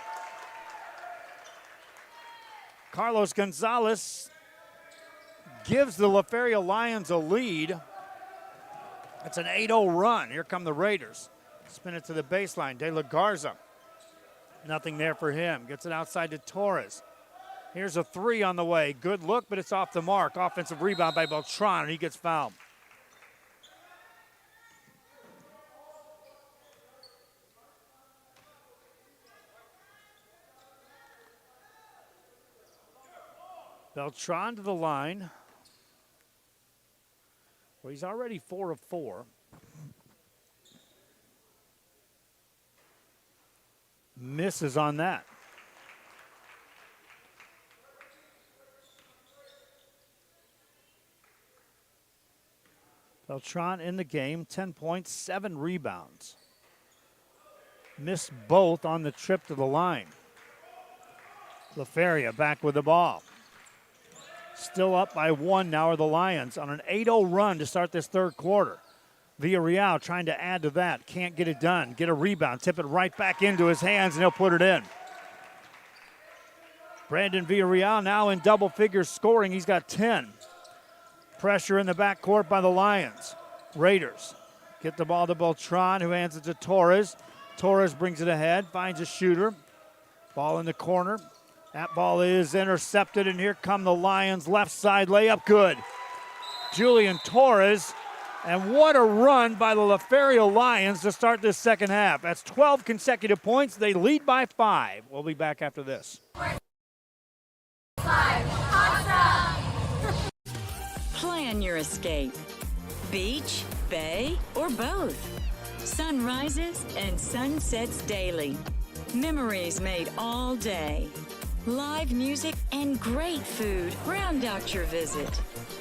Carlos Gonzalez gives the LaFeria Lions a lead. It's an 8-0 run. Here come the Raiders. Spin it to the baseline. De La Garza. Nothing there for him. Gets it outside to Torres. Here's a three on the way. Good look, but it's off the mark. Offensive rebound by Beltran, and he gets fouled. Beltran to the line. Well, he's already 4 of 4. Misses on that. Beltran in the game, 10 points, 7 rebounds. Missed both on the trip to the line. LaFeria back with the ball. Still up by 1 now are the Lions on an 8-0 run to start this third quarter. Villarreal trying to add to that. Can't get it done. Get a rebound. Tip it right back into his hands, and he'll put it in. Brandon Villarreal now in double figures scoring. He's got 10. Pressure in the backcourt by the Lions. Raiders get the ball to Beltran, who hands it to Torres. Torres brings it ahead, finds a shooter. Ball in the corner. That ball is intercepted, and here come the Lions. Left side layup, good. Julian Torres. And what a run by the LaFeria Lions to start this second half. That's 12 consecutive points. They lead by 5. We'll be back after this. Plan your escape. Beach, bay, or both. Sun rises and sunsets daily. Memories made all day. Live music and great food round out your visit.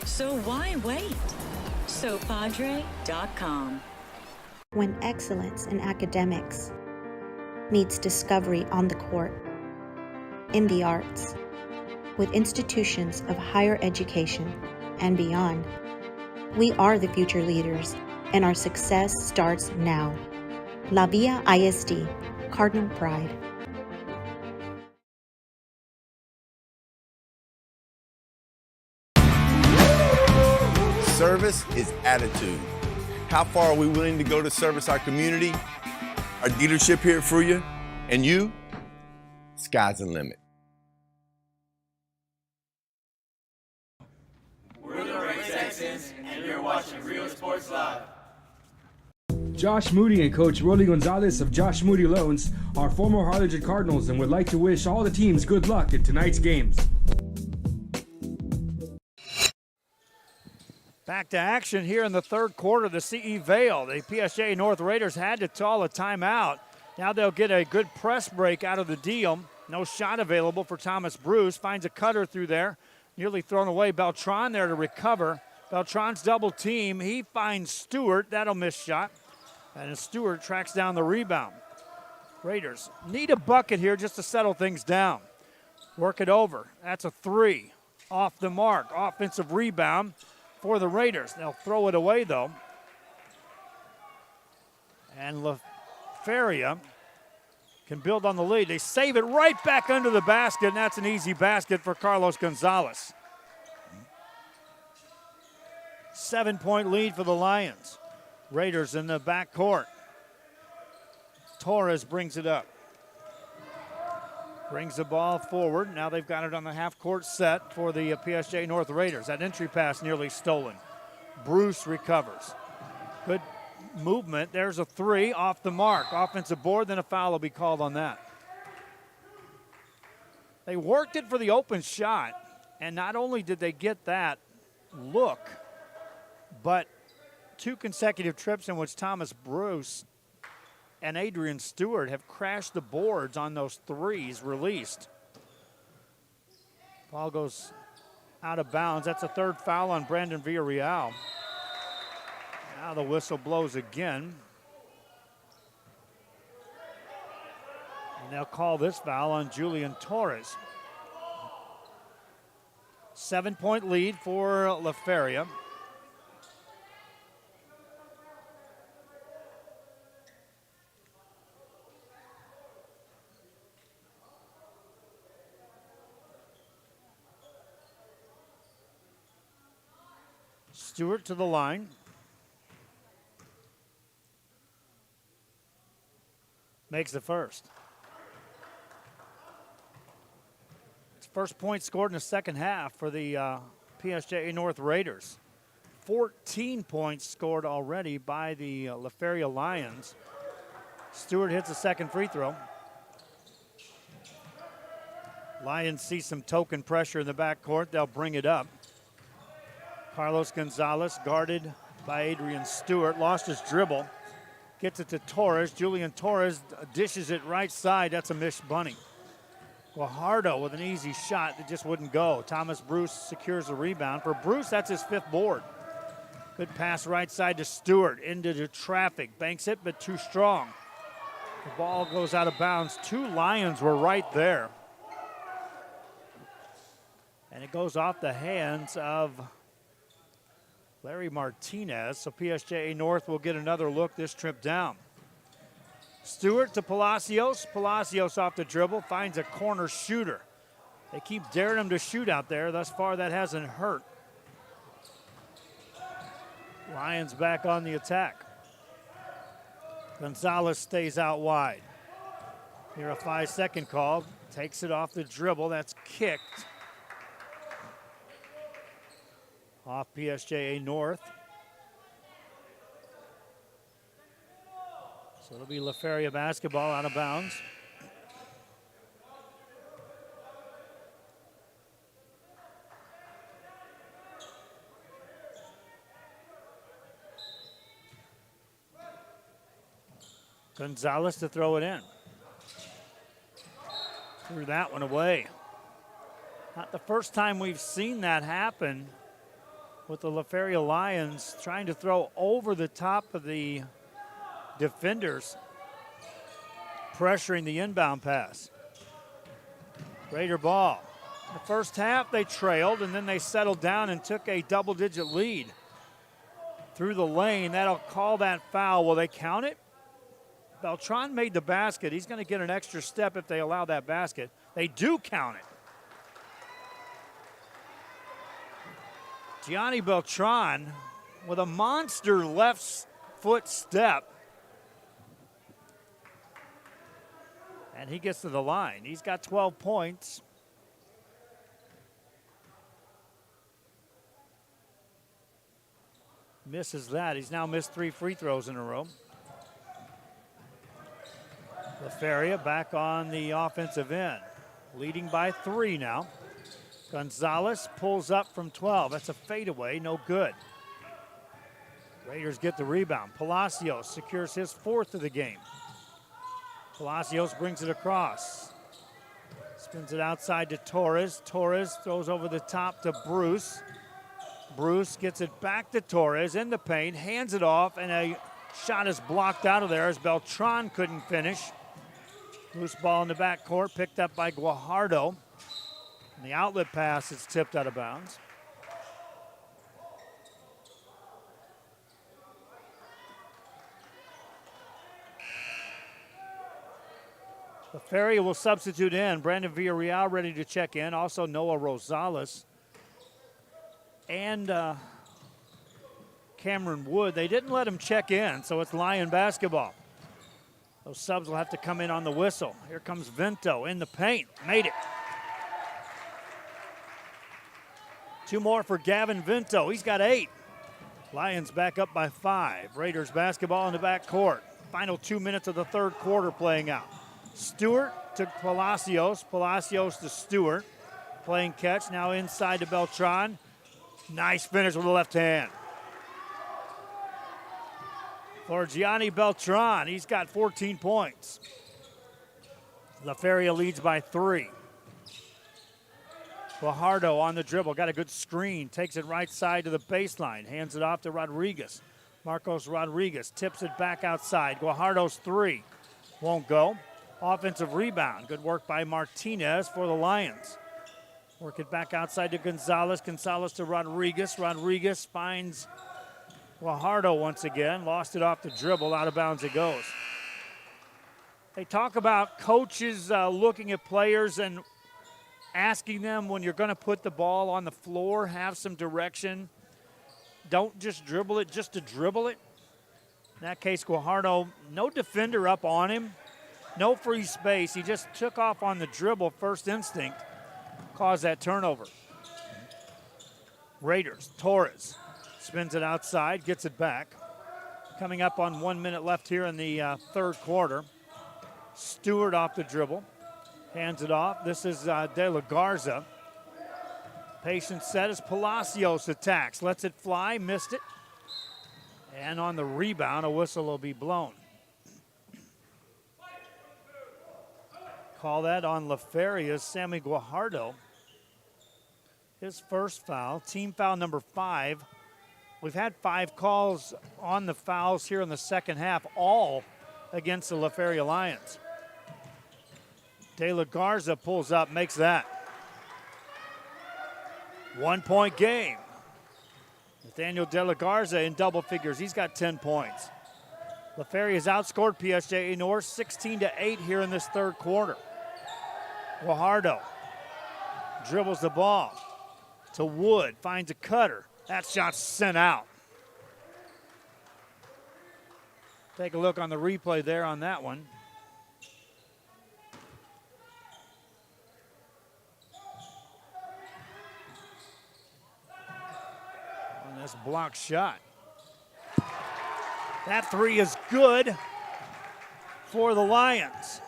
So why wait? SoPadre.com. When excellence in academics meets discovery on the court, in the arts, with institutions of higher education and beyond, we are the future leaders, and our success starts now. LaVia ISD, Cardinal Pride. Service is attitude. How far are we willing to go to service our community, our dealership here at Fruya, and you? Sky's the limit. We're the Red Texans, and you're watching Real Sports Live. Josh Moody and Coach Rolly Gonzalez of Josh Moody Loans are former Harlingen Cardinals and would like to wish all the teams good luck in tonight's games. Back to action here in the third quarter. The CE Vale, the PSJA North Raiders had to call a timeout. Now they'll get a good press break out of the deal. No shot available for Thomas Bruce. Finds a cutter through there. Nearly thrown away. Beltran there to recover. Beltran's double team. He finds Stewart. That'll miss shot. And Stewart tracks down the rebound. Raiders need a bucket here just to settle things down. Work it over. That's a 3. Off the mark. Offensive rebound for the Raiders. They'll throw it away, though. And LaFeria can build on the lead. They save it right back under the basket, and that's an easy basket for Carlos Gonzalez. 7-point lead for the Lions. Raiders in the backcourt. Torres brings it up. Brings the ball forward. Now they've got it on the half-court set for the PSJA North Raiders. That entry pass nearly stolen. Bruce recovers. Good movement. There's a 3 off the mark. Offensive board, then a foul will be called on that. They worked it for the open shot, and not only did they get that, look, but 2 consecutive trips in which Thomas Bruce and Adrian Stewart have crashed the boards on those threes released. Ball goes out of bounds. That's a 3rd foul on Brandon Villarreal. Now the whistle blows again. And they'll call this foul on Julian Torres. 7-point lead for LaFeria. Stewart to the line. Makes the first. It's first point scored in the second half for the PSJA North Raiders. 14 points scored already by the LaFeria Lions. Stewart hits a second free throw. Lions see some token pressure in the backcourt. They'll bring it up. Carlos Gonzalez guarded by Adrian Stewart. Lost his dribble. Gets it to Torres. Julian Torres dishes it right side. That's a missed bunny. Guajardo with an easy shot that just wouldn't go. Thomas Bruce secures the rebound. For Bruce, that's his 5th board. Good pass right side to Stewart into the traffic. Banks it, but too strong. The ball goes out of bounds. 2 Lions were right there. And it goes off the hands of Larry Martinez, so PSJA North will get another look this trip down. Stewart to Palacios. Palacios off the dribble, finds a corner shooter. They keep daring him to shoot out there. Thus far, that hasn't hurt. Lions back on the attack. Gonzalez stays out wide. Here a 5-second call. Takes it off the dribble. That's kicked. Off PSJA North. So it'll be LaFeria basketball out of bounds. Gonzalez to throw it in. Threw that one away. Not the first time we've seen that happen with the LaFeria Lions trying to throw over the top of the defenders, pressuring the inbound pass. Raider ball. The first half they trailed, and then they settled down and took a double-digit lead through the lane. That'll call that foul. Will they count it? Beltran made the basket. He's going to get an extra step if they allow that basket. They do count it. Gianni Beltran with a monster left foot step. And he gets to the line. He's got 12 points. Misses that. He's now missed 3 free throws in a row. LaFeria back on the offensive end. Leading by 3 now. Gonzalez pulls up from 12. That's a fadeaway, no good. Raiders get the rebound. Palacios secures his 4th of the game. Palacios brings it across. Spins it outside to Torres. Torres throws over the top to Bruce. Bruce gets it back to Torres in the paint, hands it off, and a shot is blocked out of there as Beltran couldn't finish. Loose ball in the backcourt, picked up by Guajardo. And the outlet pass is tipped out of bounds. LaFeria will substitute in. Brandon Villarreal ready to check in. Also Noah Rosales and Cameron Wood. They didn't let him check in, so it's Lion basketball. Those subs will have to come in on the whistle. Here comes Vento in the paint. Made it. 2 more for Gavin Vento. He's got 8. Lions back up by 5. Raiders basketball in the backcourt. Final 2 minutes of the 3rd quarter playing out. Stewart to Palacios. Palacios to Stewart. Playing catch now inside to Beltran. Nice finish with the left hand. For Gianni Beltran, he's got 14 points. LaFeria leads by 3. Guajardo on the dribble, got a good screen, takes it right side to the baseline, hands it off to Rodriguez. Marcos Rodriguez tips it back outside. Guajardo's 3 won't go. Offensive rebound, good work by Martinez for the Lions. Work it back outside to Gonzalez. Gonzalez to Rodriguez. Rodriguez finds Guajardo once again. Lost it off the dribble. Out of bounds it goes. They talk about coaches looking at players and asking them when you're going to put the ball on the floor, have some direction. Don't just dribble it just to dribble it. In that case, Guajardo, no defender up on him. No free space. He just took off on the dribble, first instinct. Caused that turnover. Raiders, Torres spins it outside, gets it back. Coming up on 1 minute left here in the third quarter. Stewart off the dribble, hands it off. This is De La Garza. Patient set as Palacios attacks. Lets it fly, missed it. And on the rebound, a whistle will be blown. Call that on LaFeria's Sammy Guajardo. His first foul, team foul number 5. We've had 5 calls on the fouls here in the second half, all against the LaFeria Lions. De La Garza pulls up, makes that. 1 point game. Nathaniel De La Garza in double figures. He's got 10 points. LaFeria has outscored PSJA North 16-8 here in this third quarter. Guajardo dribbles the ball to Wood, finds a cutter. That shot's sent out. Take a look on the replay there on that one. On this block shot. That 3 is good for the Lions.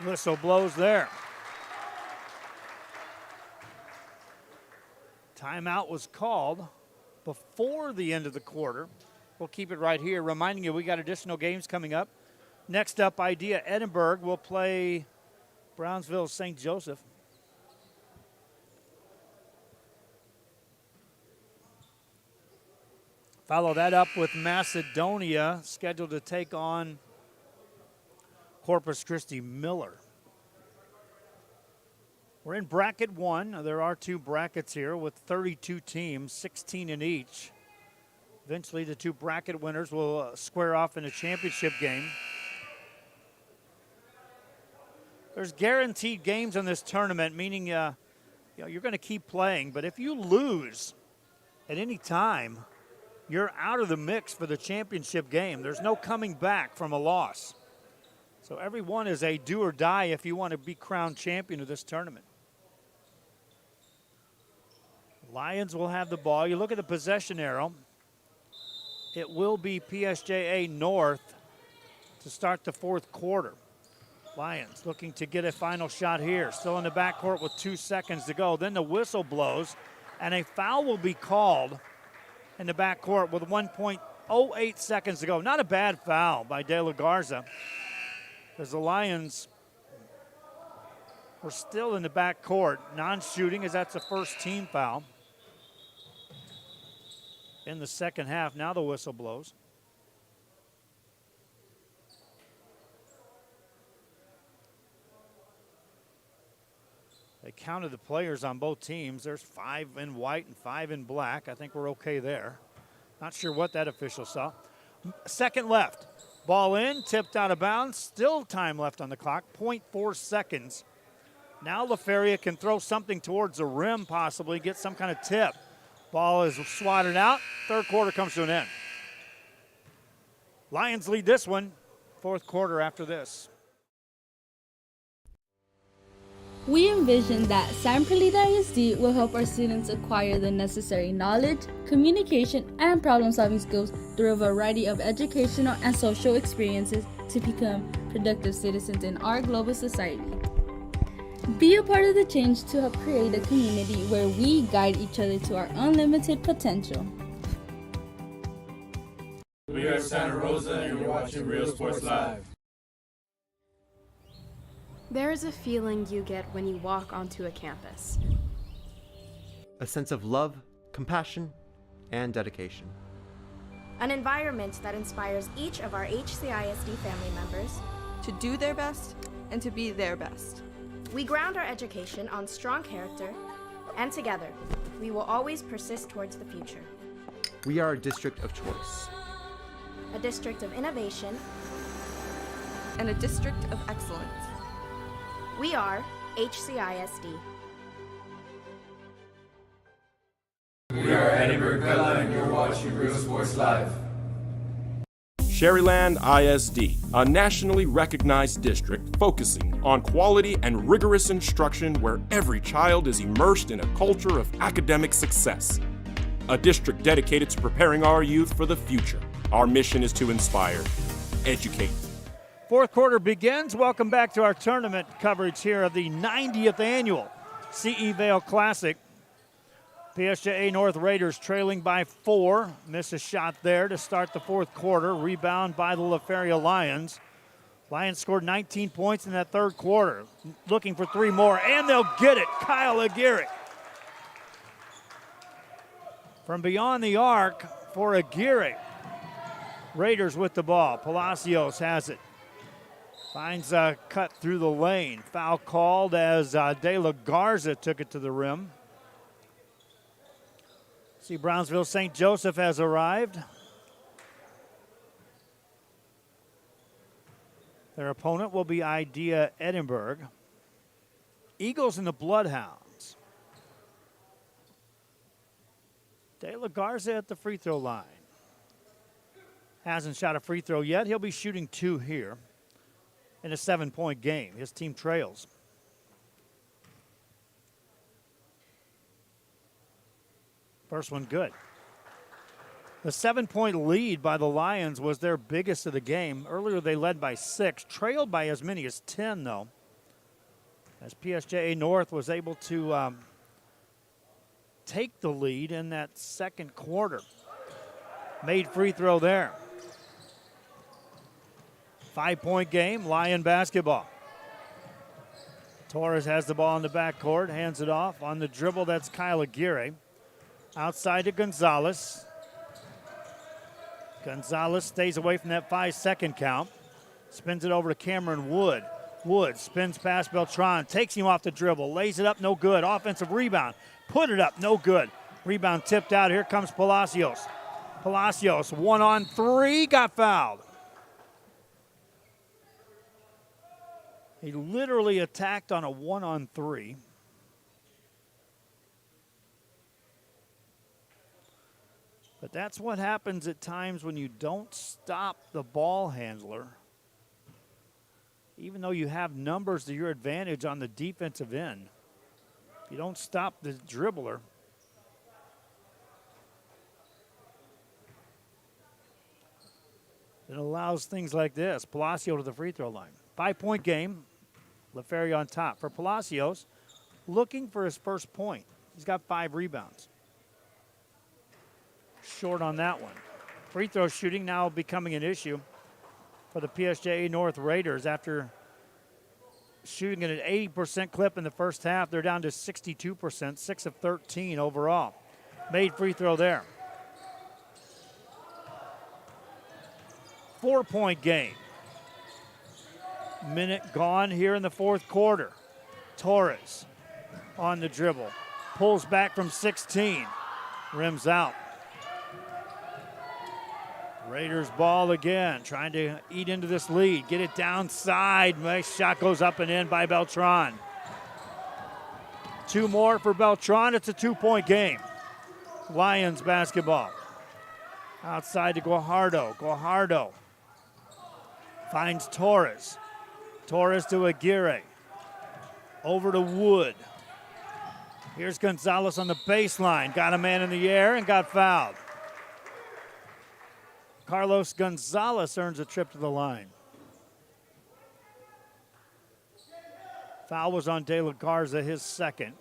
Whistle blows there. Timeout was called before the end of the quarter. We'll keep it right here, reminding you we got additional games coming up. Next up, Idea Edinburgh will play Brownsville St. Joseph. Follow that up with Macedonia, scheduled to take on Corpus Christi Miller. We're in bracket 1. There are 2 brackets here with 32 teams, 16 in each. Eventually the 2 bracket winners will square off in a championship game. There's guaranteed games in this tournament, meaning you're going to keep playing, but if you lose at any time, you're out of the mix for the championship game. There's no coming back from a loss. So every one is a do or die if you want to be crowned champion of this tournament. Lions will have the ball. You look at the possession arrow. It will be PSJA North to start the fourth quarter. Lions looking to get a final shot here. Still in the backcourt with 2 seconds to go. Then the whistle blows, and a foul will be called in the backcourt with 1.08 seconds to go. Not a bad foul by De La Garza, as the Lions were still in the backcourt. Non-shooting, as that's the first team foul in the second half. Now the whistle blows. They counted the players on both teams. There's 5 in white and 5 in black. I think we're okay there. Not sure what that official saw. Second left. Ball in, tipped out of bounds. Still time left on the clock, 0.4 seconds. Now LaFeria can throw something towards the rim, possibly get some kind of tip. Ball is swatted out. Third quarter comes to an end. Lions lead this one. Fourth quarter after this. We envision that San Perlita ISD will help our students acquire the necessary knowledge, communication, and problem-solving skills through a variety of educational and social experiences to become productive citizens in our global society. Be a part of the change to help create a community where we guide each other to our unlimited potential. We are Santa Rosa, and you're watching Real Sports Live. There is a feeling you get when you walk onto a campus. A sense of love, compassion, and dedication. An environment that inspires each of our HCISD family members to do their best and to be their best. We ground our education on strong character, and together, we will always persist towards the future. We are a district of choice. A district of innovation. And a district of excellence. We are HCISD. We are Edinburgh Bella, and you're watching Real Sports Live. Sherryland ISD, a nationally recognized district focusing on quality and rigorous instruction where every child is immersed in a culture of academic success. A district dedicated to preparing our youth for the future. Our mission is to inspire, educate. Fourth quarter begins. Welcome back to our tournament coverage here of the 90th annual CE Vale Classic. PSJA North Raiders trailing by 4. Miss a shot there to start the fourth quarter. Rebound by the LaFeria Lions. Lions scored 19 points in that third quarter. Looking for 3 more, and they'll get it. Kyle Aguirre. From beyond the arc for Aguirre. Raiders with the ball. Palacios has it. Finds a cut through the lane. Foul called as De La Garza took it to the rim. See, Brownsville St. Joseph has arrived. Their opponent will be Idea Edinburgh. Eagles and the Bloodhounds. De La Garza at the free throw line. Hasn't shot a free throw yet. He'll be shooting 2 here in a 7-point game. His team trails. First one good. The 7-point lead by the Lions was their biggest of the game. Earlier they led by 6, trailed by as many as 10 though, as PSJA North was able to take the lead in that second quarter. Made free throw there. 5-point game, Lion basketball. Torres has the ball in the backcourt, hands it off. On the dribble, that's Kyle Aguirre. Outside to Gonzalez. Gonzalez stays away from that 5-second count. Spins it over to Cameron Wood. Wood spins past Beltran, takes him off the dribble, lays it up, no good. Offensive rebound, put it up, no good. Rebound tipped out, here comes Palacios. Palacios, 1-on-3, got fouled. He literally attacked on a 1-on-3. But that's what happens at times when you don't stop the ball handler. Even though you have numbers to your advantage on the defensive end, if you don't stop the dribbler, it allows things like this. Palacio to the free throw line. 5-point game. LaFeria on top. For Palacios, looking for his first point. He's got 5 rebounds. Short on that one. Free throw shooting now becoming an issue for the PSJA North Raiders. After shooting at an 80% clip in the first half, they're down to 62%, 6 of 13 overall. Made free throw there. 4-point game. Minute gone here in the fourth quarter. Torres on the dribble. Pulls back from 16. Rims out. Raiders ball again, trying to eat into this lead. Get it downside. Nice shot goes up and in by Beltran. 2 more for Beltran. It's a 2-point game. Lions basketball. Outside to Guajardo. Guajardo finds Torres. Torres to Aguirre. Over to Wood. Here's Gonzalez on the baseline. Got a man in the air and got fouled. Carlos Gonzalez earns a trip to the line. Foul was on De La Garza, his second.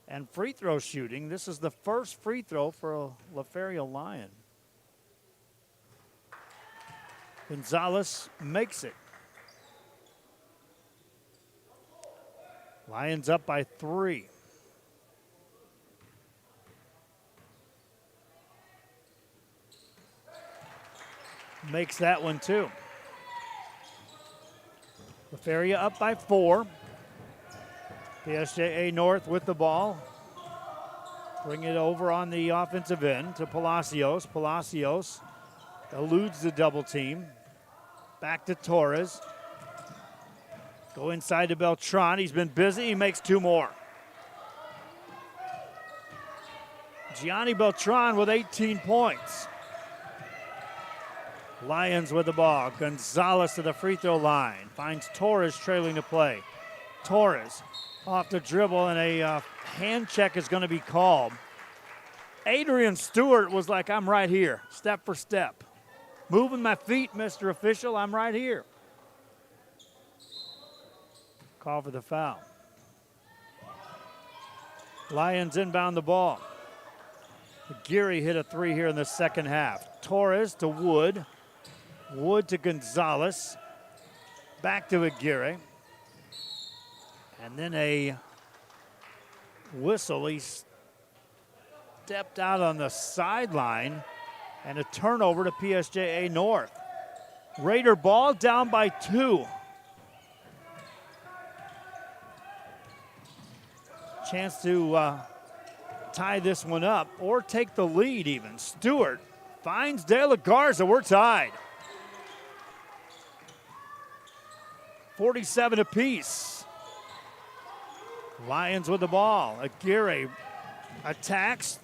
And free throw shooting. This is the first free throw for a LaFeria Lion. Gonzalez makes it. Lions up by 3. Makes that one too. LaFeria up by 4. PSJA North with the ball. Bring it over on the offensive end to Palacios. Palacios eludes the double team. Back to Torres. Go inside to Beltran. He's been busy. He makes 2 more. Gianni Beltran with 18 points. Lions with the ball. Gonzalez to the free throw line. Finds Torres trailing to play. Torres off the dribble, and a hand check is going to be called. Adrian Stewart was like, I'm right here, step for step. Moving my feet, Mr. Official, I'm right here. Call for the foul. Lions inbound the ball. Geary hit a 3 here in the second half. Torres to Wood. Wood to Gonzalez. Back to Aguirre. And then a whistle. He stepped out on the sideline, and a turnover to PSJA North. Raider ball down by 2. Chance to tie this one up or take the lead even. Stewart finds De La Garza. We're tied. 47 apiece. Lions with the ball. Aguirre attacks.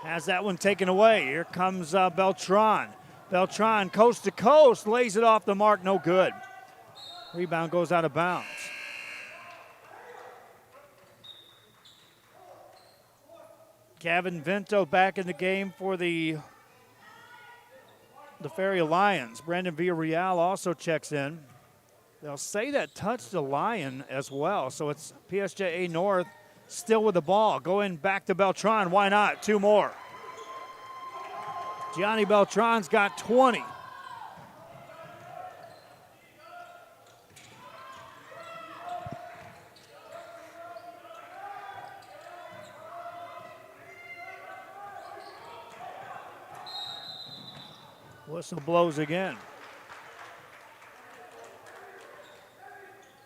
Has that one taken away. Here comes Beltran. Beltran coast to coast. Lays it off the mark. No good. Rebound goes out of bounds. Gavin Vento back in the game for the LaFeria Lions. Brandon Villarreal also checks in. They'll say that touched the Lion as well, so it's PSJA North still with the ball. Going back to Beltran, why not? 2 more. Gianni Beltran's got 20. Whistle blows again.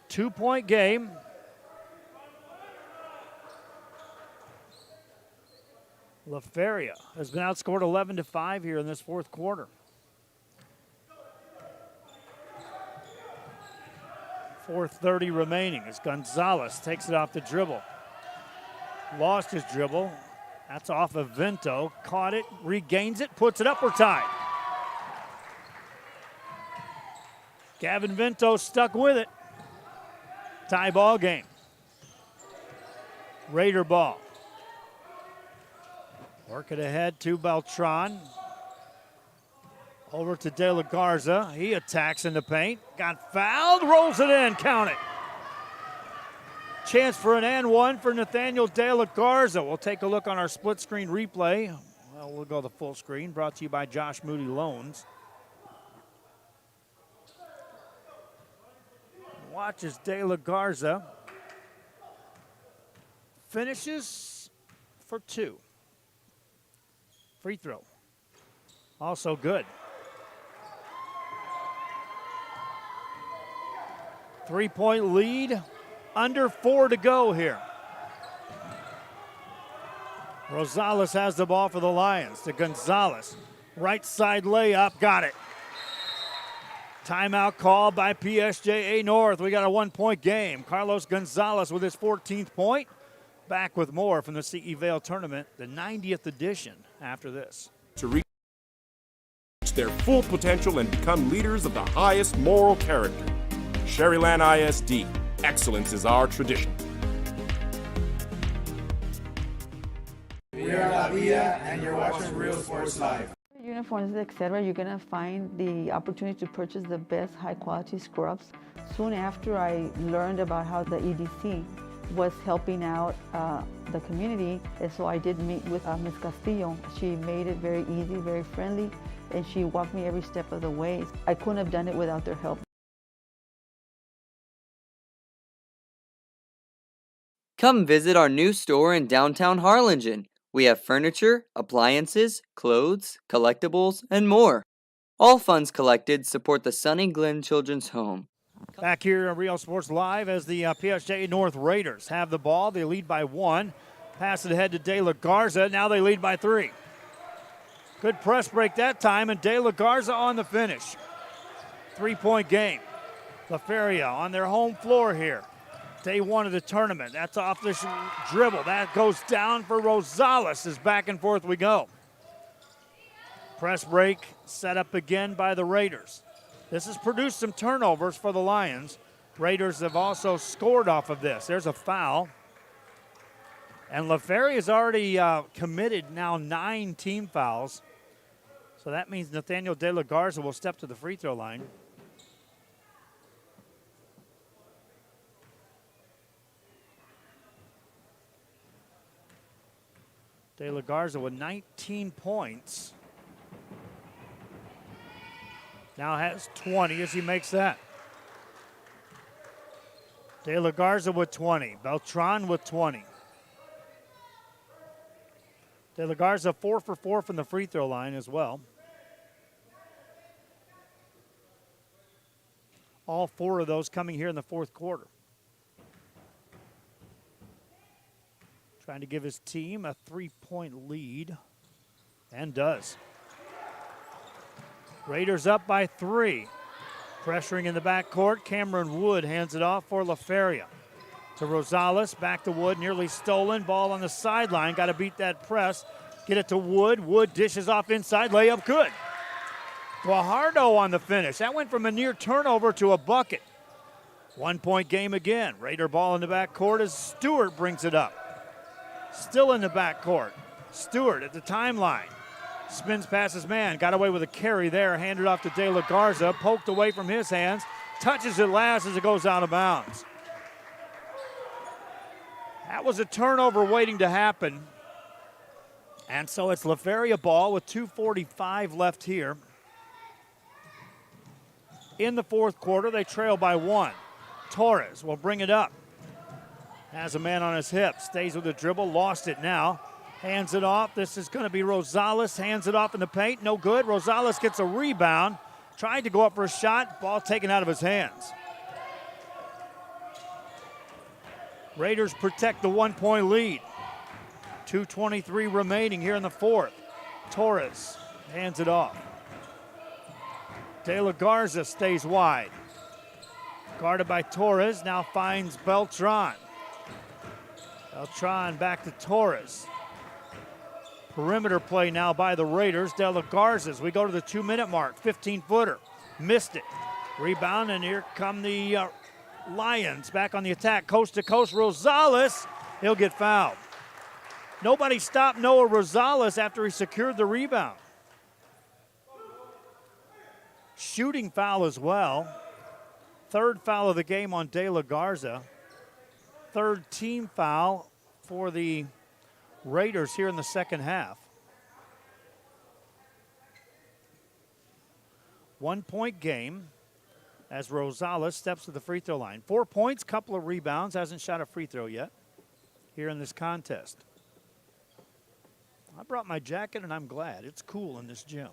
2-point game. LaFeria has been outscored 11-5 here in this fourth quarter. 4:30 remaining as Gonzalez takes it off the dribble. Lost his dribble. That's off of Vento. Caught it, regains it, puts it up. We're tied. Gavin Vento stuck with it. Tie ball game. Raider ball. Work it ahead to Beltran. Over to De La Garza. He attacks in the paint. Got fouled, rolls it in, count it. Chance for an and one for Nathaniel De La Garza. We'll take a look on our split screen replay. Well, we'll go the full screen. Brought to you by Josh Moody Loans. Watches De La Garza. Finishes for 2. Free throw. Also good. 3-point lead. Under 4 to go here. Rosales has the ball for the Lions to Gonzalez. Right side layup, got it. Timeout call by PSJA North. We got a 1-point game. Carlos Gonzalez with his 14th point. Back with more from the CE Vale tournament, the 90th edition after this. To reach their full potential and become leaders of the highest moral character. Sherryland ISD, excellence is our tradition. We are LaFeria, and you're watching Real Sports Live. uniforms, etc., you're gonna find the opportunity to purchase the best high-quality scrubs. Soon after I learned about how the EDC was helping out the community, and so I did meet with Ms. Castillo. She made it very easy, very friendly, and she walked me every step of the way. I couldn't have done it without their help. Come visit our new store in downtown Harlingen. We have furniture, appliances, clothes, collectibles, and more. All funds collected support the Sunny Glen Children's Home. Back here on Real Sports Live as the PSJA North Raiders have the ball. They lead by 1. Pass it ahead to De La Garza. Now they lead by 3. Good press break that time, and De La Garza on the finish. 3-point game. LaFeria on their home floor here. Day 1 of the tournament. That's off this dribble. That goes down for Rosales as back and forth we go. Press break set up again by the Raiders. This has produced some turnovers for the Lions. Raiders have also scored off of this. There's a foul. And LaFeria has already committed now 9 team fouls. So that means Nathaniel De La Garza will step to the free throw line. De La Garza with 19 points. Now has 20 as he makes that. De La Garza with 20. Beltran with 20. De La Garza 4 for 4 from the free throw line as well. All 4 of those coming here in the fourth quarter. Trying to give his team a 3-point lead, and does. Raiders up by 3. Pressuring in the backcourt. Cameron Wood hands it off for LaFeria. To Rosales, back to Wood, nearly stolen. Ball on the sideline, got to beat that press. Get it to Wood. Wood dishes off inside, layup good. Guajardo on the finish. That went from a near turnover to a bucket. 1-point game again. Raider ball in the backcourt as Stewart brings it up. Still in the backcourt. Stewart at the timeline. Spins past his man. Got away with a carry there. Handed off to De La Garza. Poked away from his hands. Touches it last as it goes out of bounds. That was a turnover waiting to happen. And so it's LaFeria ball with 2:45 left here. In the fourth quarter, they trail by 1. Torres will bring it up. Has a man on his hip, stays with the dribble, lost it now. Hands it off. This is going to be Rosales. Hands it off in the paint. No good. Rosales gets a rebound. Tried to go up for a shot. Ball taken out of his hands. Raiders protect the 1-point lead. 2:23 remaining here in the fourth. Torres hands it off. De La Garza stays wide. Guarded by Torres. Now finds Beltran. Beltran back to Torres. Perimeter play now by the Raiders. De La Garza as we go to the 2-minute mark. 15-footer. Missed it. Rebound, and here come the Lions back on the attack. Coast to coast. Rosales. He'll get fouled. Nobody stopped Noah Rosales after he secured the rebound. Shooting foul as well. 3rd foul of the game on De La Garza. 3rd team foul for the Raiders here in the second half. 1-point game as Rosales steps to the free throw line. 4 points, couple of rebounds, hasn't shot a free throw yet here in this contest. I brought my jacket and I'm glad. It's cool in this gym.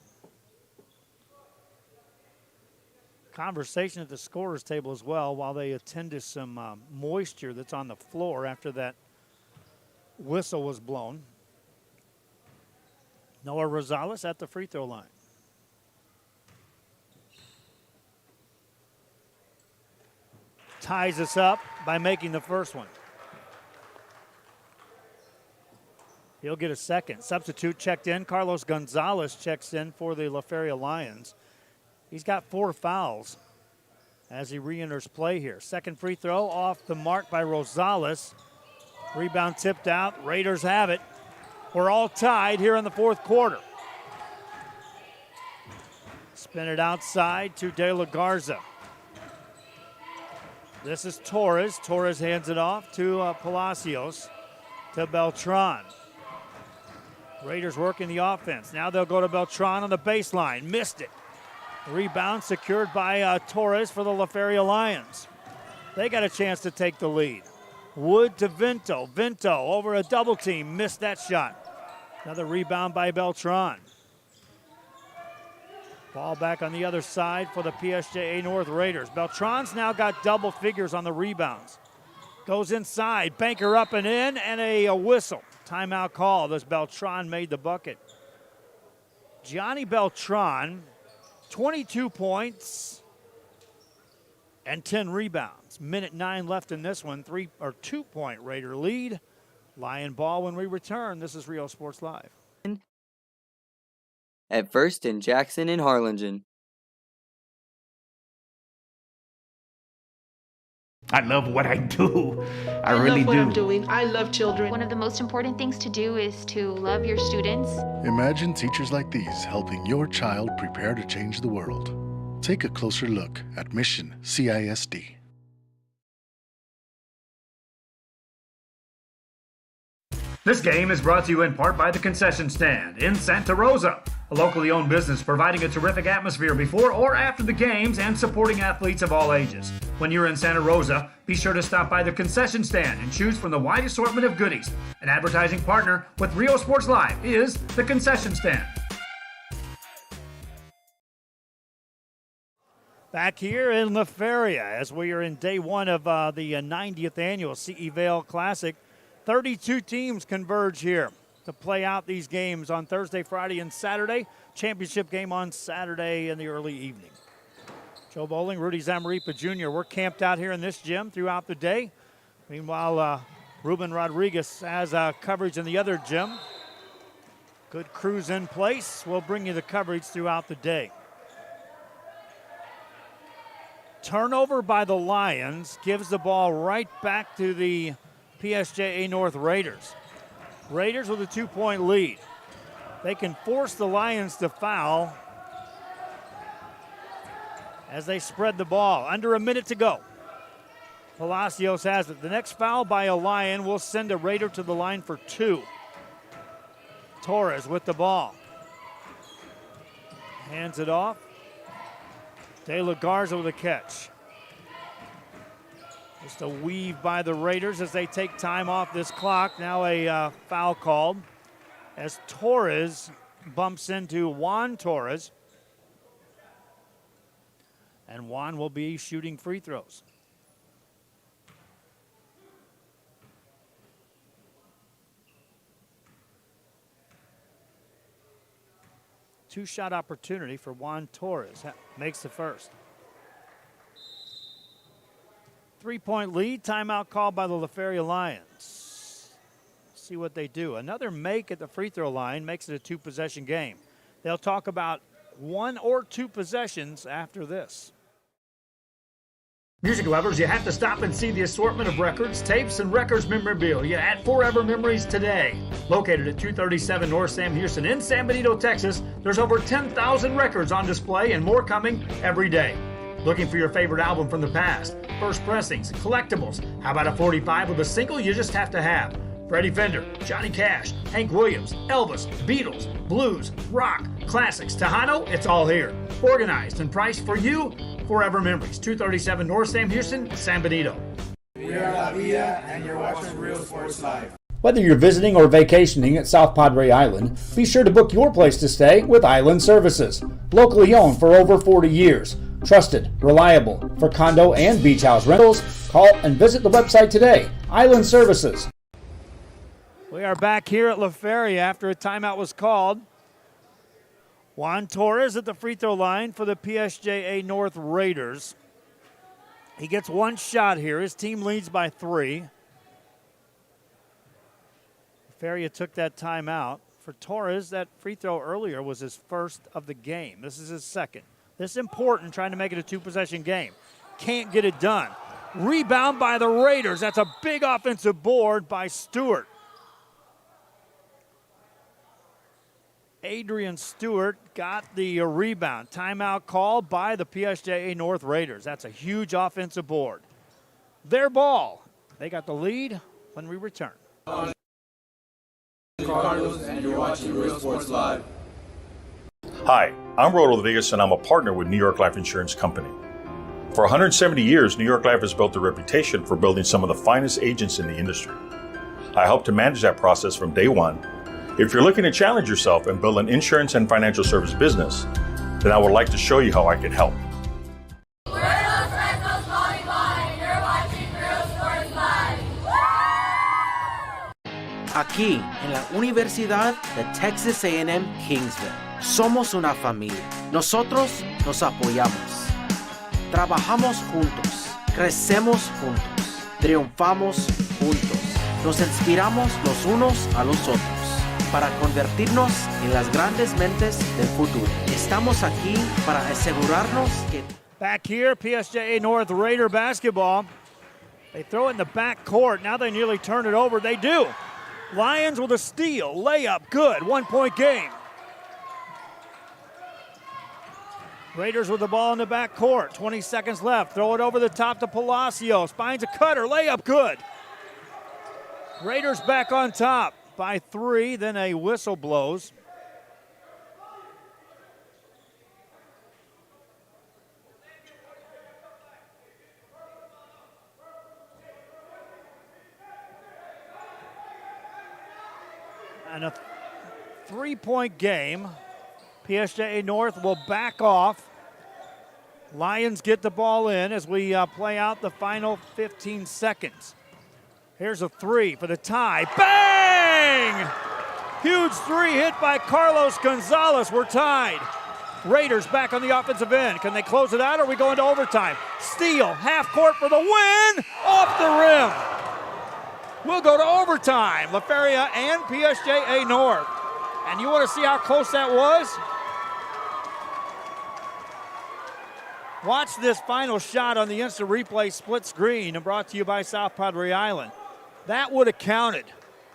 Conversation at the scorer's table as well while they attend to some moisture that's on the floor after that whistle was blown. Noah Rosales at the free throw line. Ties us up by making the first one. He'll get a second. Substitute checked in. Carlos Gonzalez checks in for the LaFeria Lions. He's got 4 fouls as he re-enters play here. Second free throw off the mark by Rosales. Rebound tipped out. Raiders have it. We're all tied here in the fourth quarter. Spin it outside to De La Garza. This is Torres. Torres hands it off to Palacios, to Beltran. Raiders working the offense. Now they'll go to Beltran on the baseline. Missed it. Rebound secured by Torres for the LaFeria Lions. They got a chance to take the lead. Wood to Vinto. Vinto over a double team. Missed that shot. Another rebound by Beltran. Ball back on the other side for the PSJA North Raiders. Beltran's now got double figures on the rebounds. Goes inside. Banker up and in, and a whistle. Timeout call as Beltran made the bucket. Johnny Beltran, 22 points and 10 rebounds. Minute 9 left in this one. 2-point Raider lead. Lion ball when we return. This is Rio Sports Live. At First in Jackson and Harlingen. I love what I do. I love really what do. I'm doing. I love children. One of the most important things to do is to love your students. Imagine teachers like these helping your child prepare to change the world. Take a closer look at Mission CISD. This game is brought to you in part by the Concession Stand in Santa Rosa, a locally owned business providing a terrific atmosphere before or after the games and supporting athletes of all ages. When you're in Santa Rosa, be sure to stop by the Concession Stand and choose from the wide assortment of goodies. An advertising partner with Rio Sports Live is the Concession Stand. Back here in LaFeria as we are in day one of the 90th annual CE Vale Classic. 32 teams converge here to play out these games on Thursday, Friday, and Saturday. Championship game on Saturday in the early evening. Joe Bowling, Rudy Zamaripa Jr. We're camped out here in this gym throughout the day. Meanwhile, Ruben Rodriguez has coverage in the other gym. Good crews in place. We'll bring you the coverage throughout the day. Turnover by the Lions gives the ball right back to the PSJA North Raiders. Raiders with a 2-point lead. They can force the Lions to foul as they spread the ball. Under a minute to go. Palacios has it. The next foul by a Lion will send a Raider to the line for 2. Torres with the ball. Hands it off. De La Garza with a catch. Just a weave by the Raiders as they take time off this clock. Now a foul called as Torres bumps into Juan Torres. And Juan will be shooting free throws. Two-shot opportunity for Juan Torres. Makes the first. 3-point lead. Timeout called by the LaFeria Lions. See what they do. Another make at the free throw line makes it a 2-possession game. They'll talk about 1 or 2 possessions after this. Music lovers, you have to stop and see the assortment of records, tapes, and records memorabilia at Forever Memories today. Located at 237 North Sam Houston in San Benito, Texas, there's over 10,000 records on display and more coming every day. Looking for your favorite album from the past, first pressings, collectibles. How about a 45 with a single you just have to have? Freddie Fender, Johnny Cash, Hank Williams, Elvis, Beatles, blues, rock, classics, Tejano, it's all here. Organized and priced for you. Forever Memories, 237 North Sam Houston, San Benito. We are LaFeria, and you're watching Real Sports Live. Whether you're visiting or vacationing at South Padre Island, be sure to book your place to stay with Island Services. Locally owned for over 40 years. Trusted, reliable for condo and beach house rentals. Call and visit the website today. Island Services. We are back here at LaFeria after a timeout was called. Juan Torres at the free throw line for the PSJA North Raiders. He gets one shot here. His team leads by 3. LaFeria took that timeout. For Torres, that free throw earlier was his first of the game. This is his second. This is important, trying to make it a 2-possession game. Can't get it done. Rebound by the Raiders. That's a big offensive board by Stewart. Adrian Stewart got the rebound. Timeout called by the PSJA North Raiders. That's a huge offensive board. Their ball. They got the lead when we return. Carlos, and you're watching Real Sports Live. Hi, I'm Rollo Rodriguez, and I'm a partner with New York Life Insurance Company. For 170 years, New York Life has built a reputation for building some of the finest agents in the industry. I help to manage that process from day one. If you're looking to challenge yourself and build an insurance and financial service business, then I would like to show you how I can help. Aquí, en la Universidad de Texas A&M Kingsville, somos una familia. Nosotros nos apoyamos. Trabajamos juntos. Crecemos juntos. Triunfamos juntos. Nos inspiramos los unos a los otros para convertirnos en las grandes mentes del futuro. Estamos aquí para asegurarnos que... Back here, PSJA North Raider basketball. They throw it in the back court. Now they nearly turn it over. They do. Lions with a steal. Layup, good. 1-point game. Raiders with the ball in the back court. 20 seconds left. Throw it over the top to Palacios. Finds a cutter. Layup, good. Raiders back on top by 3. Then a whistle blows. And a 3-point game. PSJA North will back off. Lions get the ball in as we play out the final 15 seconds. Here's a 3 for the tie. Bang! Huge 3 hit by Carlos Gonzalez. We're tied. Raiders back on the offensive end. Can they close it out or are we going to overtime? Steal, half court for the win. Off the rim. We'll go to overtime. LaFeria and PSJA North. And you want to see how close that was? Watch this final shot on the instant replay split screen and brought to you by South Padre Island. That would have counted.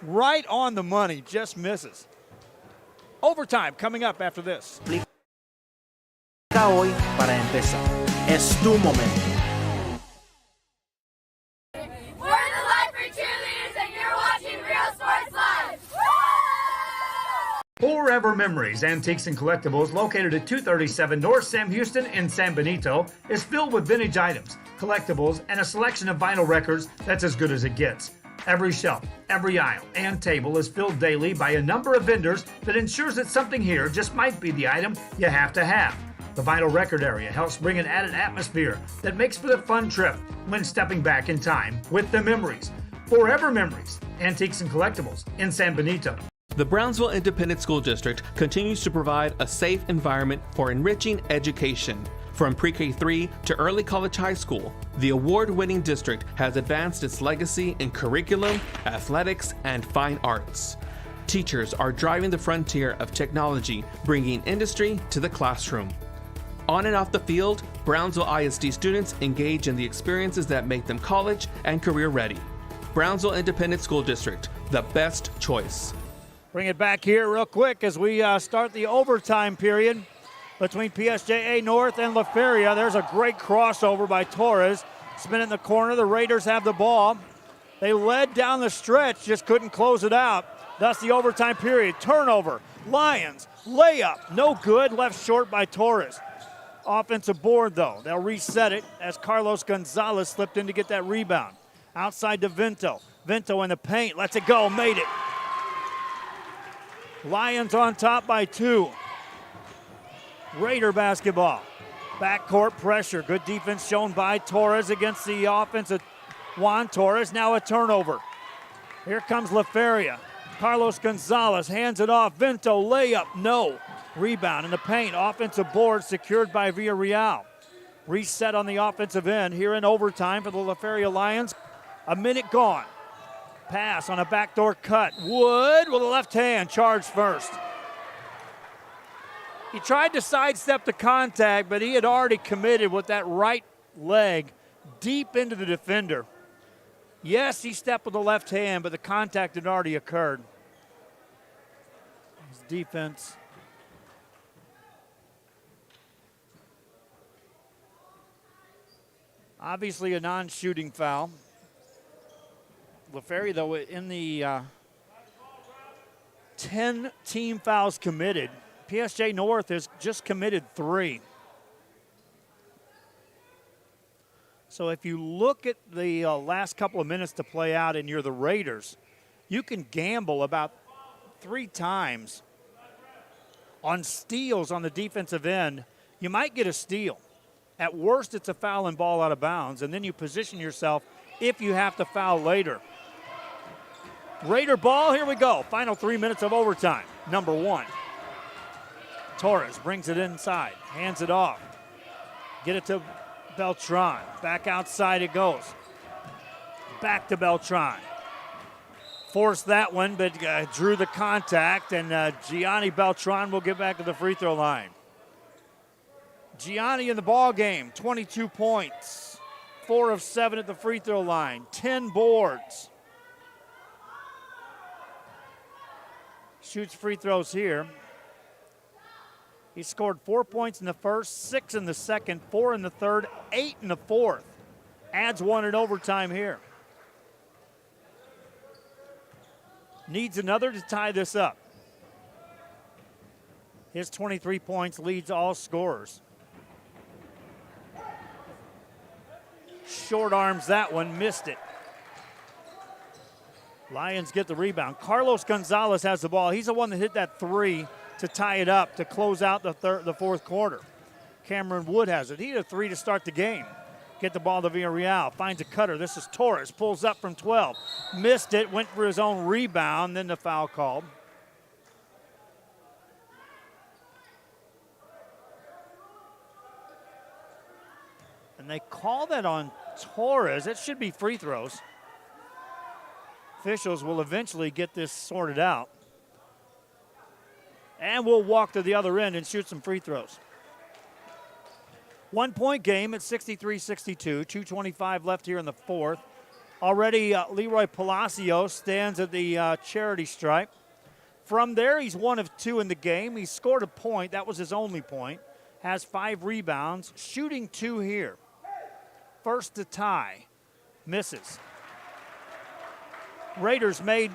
Right on the money, just misses. Overtime coming up after this. Hoy para empezar. Es tu momento. We're the LaFeria cheerleaders and you're watching Real Sports Live. Forever Memories, Antiques and Collectibles, located at 237 North Sam Houston in San Benito, is filled with vintage items, collectibles, and a selection of vinyl records that's as good as it gets. Every shelf, every aisle, and table is filled daily by a number of vendors that ensures that something here just might be the item you have to have. The vinyl record area helps bring an added atmosphere that makes for the fun trip when stepping back in time with the memories. Forever Memories, Antiques and Collectibles in San Benito. The Brownsville Independent School District continues to provide a safe environment for enriching education. From pre-K3 to early college high school, the award-winning district has advanced its legacy in curriculum, athletics, and fine arts. Teachers are driving the frontier of technology, bringing industry to the classroom. On and off the field, Brownsville ISD students engage in the experiences that make them college and career ready. Brownsville Independent School District, the best choice. Bring it back here real quick as we start the overtime period between PSJA North and LaFeria. There's a great crossover by Torres. Spin in the corner. The Raiders have the ball. They led down the stretch, just couldn't close it out. Thus the overtime period. Turnover. Lions. Layup. No good. Left short by Torres. Offensive board, though. They'll reset it as Carlos Gonzalez slipped in to get that rebound. Outside to Vinto. Vinto in the paint. Lets it go. Made it. Lions on top by 2. Raider basketball. Backcourt pressure. Good defense shown by Torres against the offensive Juan Torres. Now a turnover. Here comes LaFeria. Carlos Gonzalez hands it off. Vinto layup. No. Rebound in the paint. Offensive board secured by Villarreal. Reset on the offensive end here in overtime for the LaFeria Lions. A minute gone. Pass on a backdoor cut. Wood with a left hand. Charged first. He tried to sidestep the contact, but he had already committed with that right leg deep into the defender. Yes, he stepped with the left hand, but the contact had already occurred. His defense Obviously a non-shooting foul. LaFeria, though, in the 10 team fouls committed, PSJ North has just committed 3. So if you look at the last couple of minutes to play out and you're the Raiders, you can gamble about 3 times on steals on the defensive end. You might get a steal. At worst, it's a foul and ball out of bounds, and then you position yourself if you have to foul later. Raider ball, here we go. Final 3 minutes of overtime, number 1. Torres brings it inside, hands it off. Get it to Beltran. Back outside it goes. Back to Beltran. Forced that one, but drew the contact, and Gianni Beltran will get back to the free throw line. Gianni in the ball game, 22 points, 4 of 7 at the free throw line, 10 boards. Shoots free throws here. He scored 4 points in the first, 6 in the second, 4 in the third, 8 in the fourth. Adds 1 in overtime here. Needs another to tie this up. His 23 points leads all scorers. Short arms that one, missed it. Lions get the rebound. Carlos Gonzalez has the ball. He's the one that hit that 3 to tie it up to close out the fourth quarter. Cameron Wood has it. He had a 3 to start the game. Get the ball to Villarreal. Finds a cutter. This is Torres. Pulls up from 12. Missed it. Went for his own rebound. Then the foul called. And they call that on Torres. It should be free throws. Officials will eventually get this sorted out. And we'll walk to the other end and shoot some free throws. 1 point game at 63-62. 2:25 left here in the fourth. Already Leroy Palacios stands at the charity stripe. From there, he's 1 of 2 in the game. He scored a point. That was his only point. Has 5 rebounds. Shooting 2 here. First to tie. Misses. Raiders made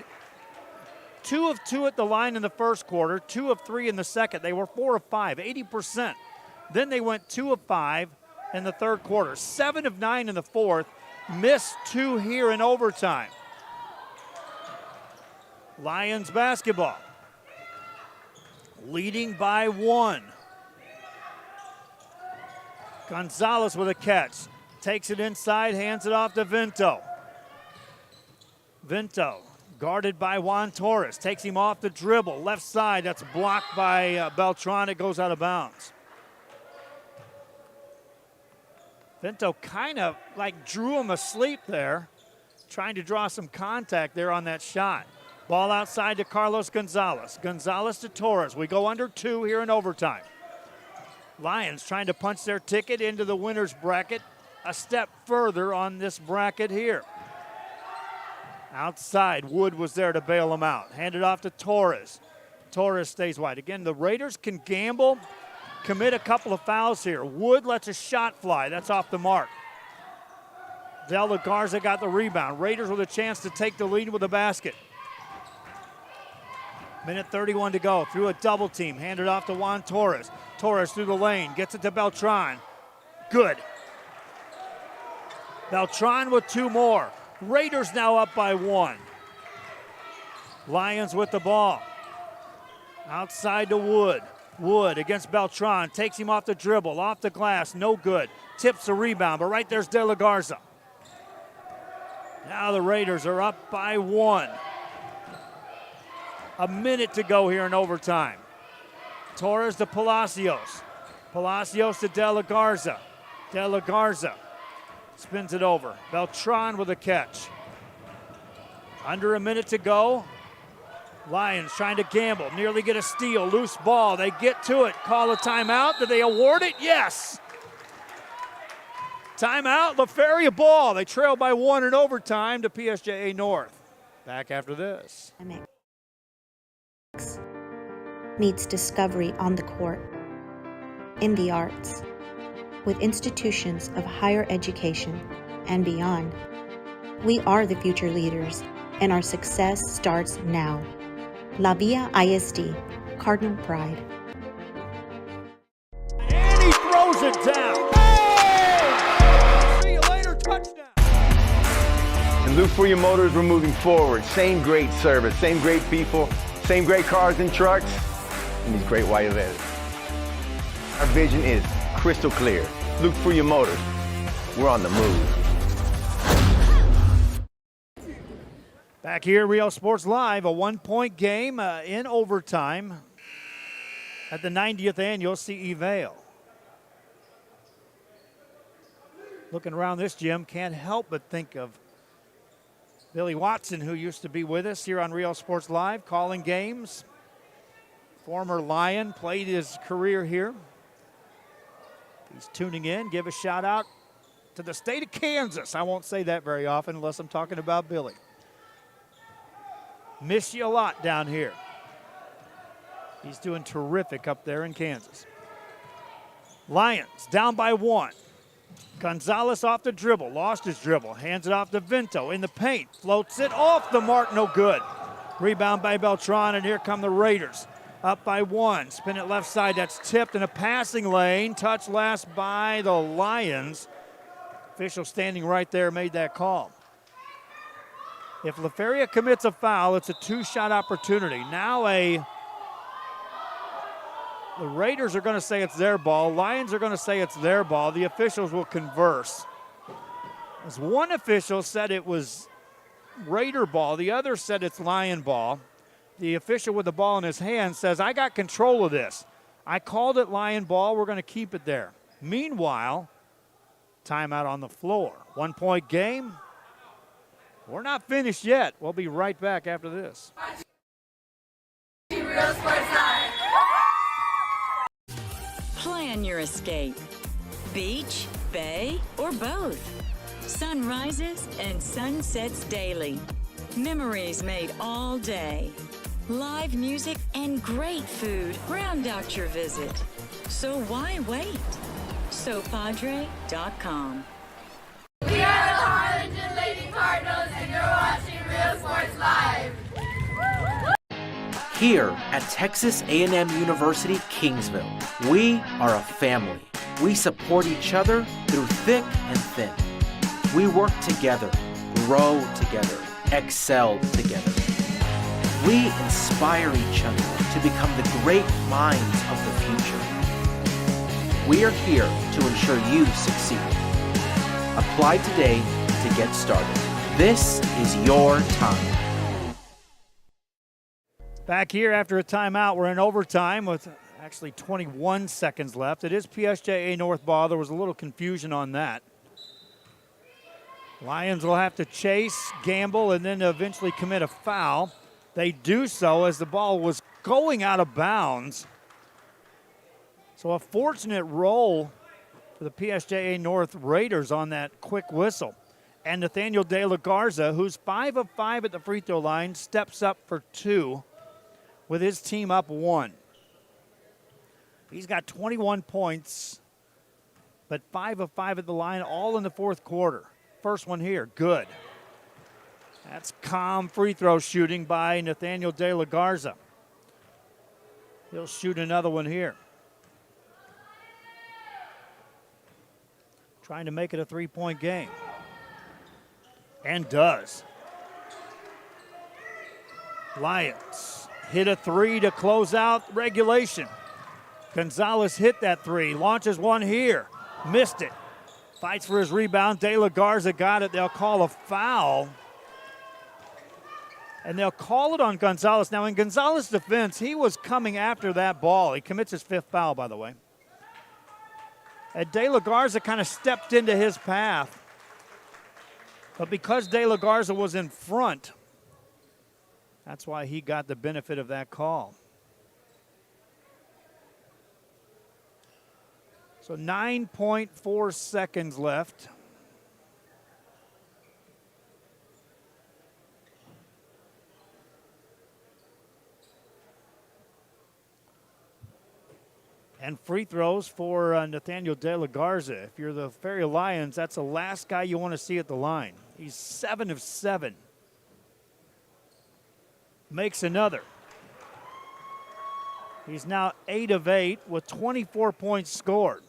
2 of 2 at the line in the first quarter, 2 of 3 in the second. They were 4 of 5, 80%. Then they went 2 of 5 in the third quarter, 7 of 9 in the fourth, missed 2 here in overtime. Lions basketball, leading by 1. Gonzalez with a catch, takes it inside, hands it off to Vinto. Vinto, guarded by Juan Torres, takes him off the dribble. Left side, that's blocked by Beltran. It goes out of bounds. Vinto kind of like drew him asleep there, trying to draw some contact there on that shot. Ball outside to Carlos Gonzalez. Gonzalez to Torres. We go under 2 here in overtime. Lions trying to punch their ticket into the winner's bracket. A step further on this bracket here. Outside, Wood was there to bail him out. Handed off to Torres. Torres stays wide. Again, the Raiders can gamble, commit a couple of fouls here. Wood lets a shot fly. That's off the mark. De La Garza got the rebound. Raiders with a chance to take the lead with a basket. Minute 31 to go. Through a double team. Handed off to Juan Torres. Torres through the lane. Gets it to Beltran. Good. Beltran with 2 more. Raiders now up by 1. Lions with the ball. Outside to Wood. Wood against Beltran. Takes him off the dribble. Off the glass. No good. Tips the rebound. But right there's De La Garza. Now the Raiders are up by 1. A minute to go here in overtime. Torres to Palacios. Palacios to De La Garza. De La Garza spins it over. Beltran with a catch. Under a minute to go. Lions trying to gamble. Nearly get a steal. Loose ball. They get to it. Call a timeout. Do they award it? Yes. Timeout. LaFeria ball. They trail by 1 in overtime to PSJA North. Back after this. Meets discovery on the court, in the arts, with institutions of higher education and beyond. We are the future leaders, and our success starts now. LaFeria ISD, Cardinal Pride. And he throws it down. Oh! See you later, touchdown. And LaFeria Motors, we're moving forward. Same great service, same great people, same great cars and trucks, and these great white letters. Our vision is crystal clear. LaFeria Motors, we're on the move. Back here, Real Sports Live, a one-point game in overtime at the 90th annual CE Vale. Looking around this gym, can't help but think of Billy Watson, who used to be with us here on Real Sports Live, calling games. Former Lion, played his career here. He's tuning in. Give a shout out to the state of Kansas. I won't say that very often unless I'm talking about Billy. Miss you a lot down here. He's doing terrific up there in Kansas. Lions down by 1. Gonzalez off the dribble, lost his dribble, hands it off to Vinto in the paint, floats it off the mark, no good. Rebound by Beltran, and here come the Raiders. Up by 1, spin it left side, that's tipped in a passing lane, touch last by the Lions. Official standing right there made that call. If LaFeria commits a foul, it's a 2-shot opportunity. Now the Raiders are going to say it's their ball. Lions are going to say it's their ball. The officials will converse. As one official said it was Raider ball, the other said it's Lion ball. The official with the ball in his hand says, I got control of this. I called it Lion ball. We're going to keep it there. Meanwhile, timeout on the floor. 1-point game. We're not finished yet. We'll be right back after this. Real Sports Live. Plan your escape. Beach, bay, or both. Sunrises and sunsets daily. Memories made all day. Live music and great food round out your visit. So why wait? SoPadre.com. We are the Harlingen Lady Cardinals, and you're watching Real Sports Live. Here at Texas A&M University, Kingsville, we are a family. We support each other through thick and thin. We work together, grow together, excel together. We inspire each other to become the great minds of the future. We are here to ensure you succeed. Apply today to get started. This is your time. Back here after a timeout, we're in overtime with actually 21 seconds left. It is PSJA North ball. There was a little confusion on that. Lions will have to chase, gamble, and then eventually commit a foul. They do so as the ball was going out of bounds. So a fortunate roll for the PSJA North Raiders on that quick whistle. And Nathaniel De La Garza, who's 5 of 5 at the free throw line, steps up for 2 with his team up 1. He's got 21 points, but 5 of 5 at the line, all in the fourth quarter. First one here, good. That's calm free throw shooting by Nathaniel De La Garza. He'll shoot another one here. Trying to make it a 3-point game. And does. Lions hit a 3 to close out regulation. Gonzalez hit that 3, launches one here, missed it. Fights for his rebound. De La Garza got it. They'll call a foul. And they'll call it on Gonzalez. Now, in Gonzalez's defense, he was coming after that ball. He commits his 5th foul, by the way. And De La Garza kind of stepped into his path. But because De La Garza was in front, that's why he got the benefit of that call. So 9.4 seconds left. And free throws for Nathaniel De La Garza. If you're the LaFeria Lions, that's the last guy you want to see at the line. He's 7 of 7. Makes another. He's now 8 of 8 with 24 points scored.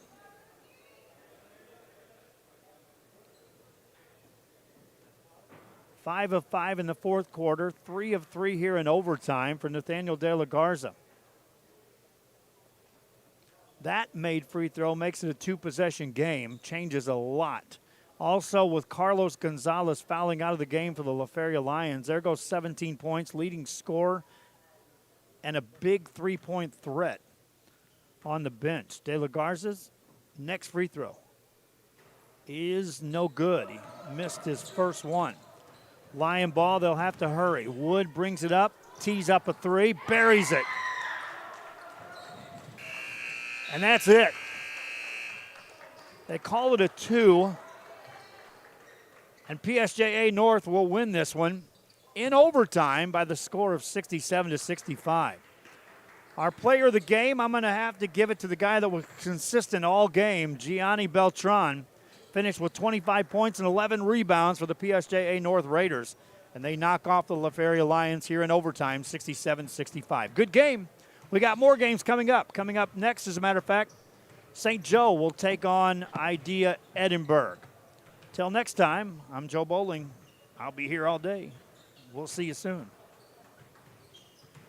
Five of 5 in the fourth quarter, 3 of 3 here in overtime for Nathaniel De La Garza. That made free throw makes it a 2-possession game, changes a lot. Also, with Carlos Gonzalez fouling out of the game for the LaFeria Lions, there goes 17 points, leading scorer, and a big 3-point threat on the bench. De La Garza's next free throw is no good. He missed his first one. Lion ball, they'll have to hurry. Wood brings it up, tees up a 3, buries it. And that's it. They call it a 2. And PSJA North will win this one in overtime by the score of 67-65. Our player of the game, I'm going to have to give it to the guy that was consistent all game, Gianni Beltran. Finished with 25 points and 11 rebounds for the PSJA North Raiders. And they knock off the LaFeria Lions here in overtime, 67-65. Good game. We got more games coming up. Coming up next, as a matter of fact, St. Joe will take on Idea Edinburgh. Till next time, I'm Joe Bowling. I'll be here all day. We'll see you soon.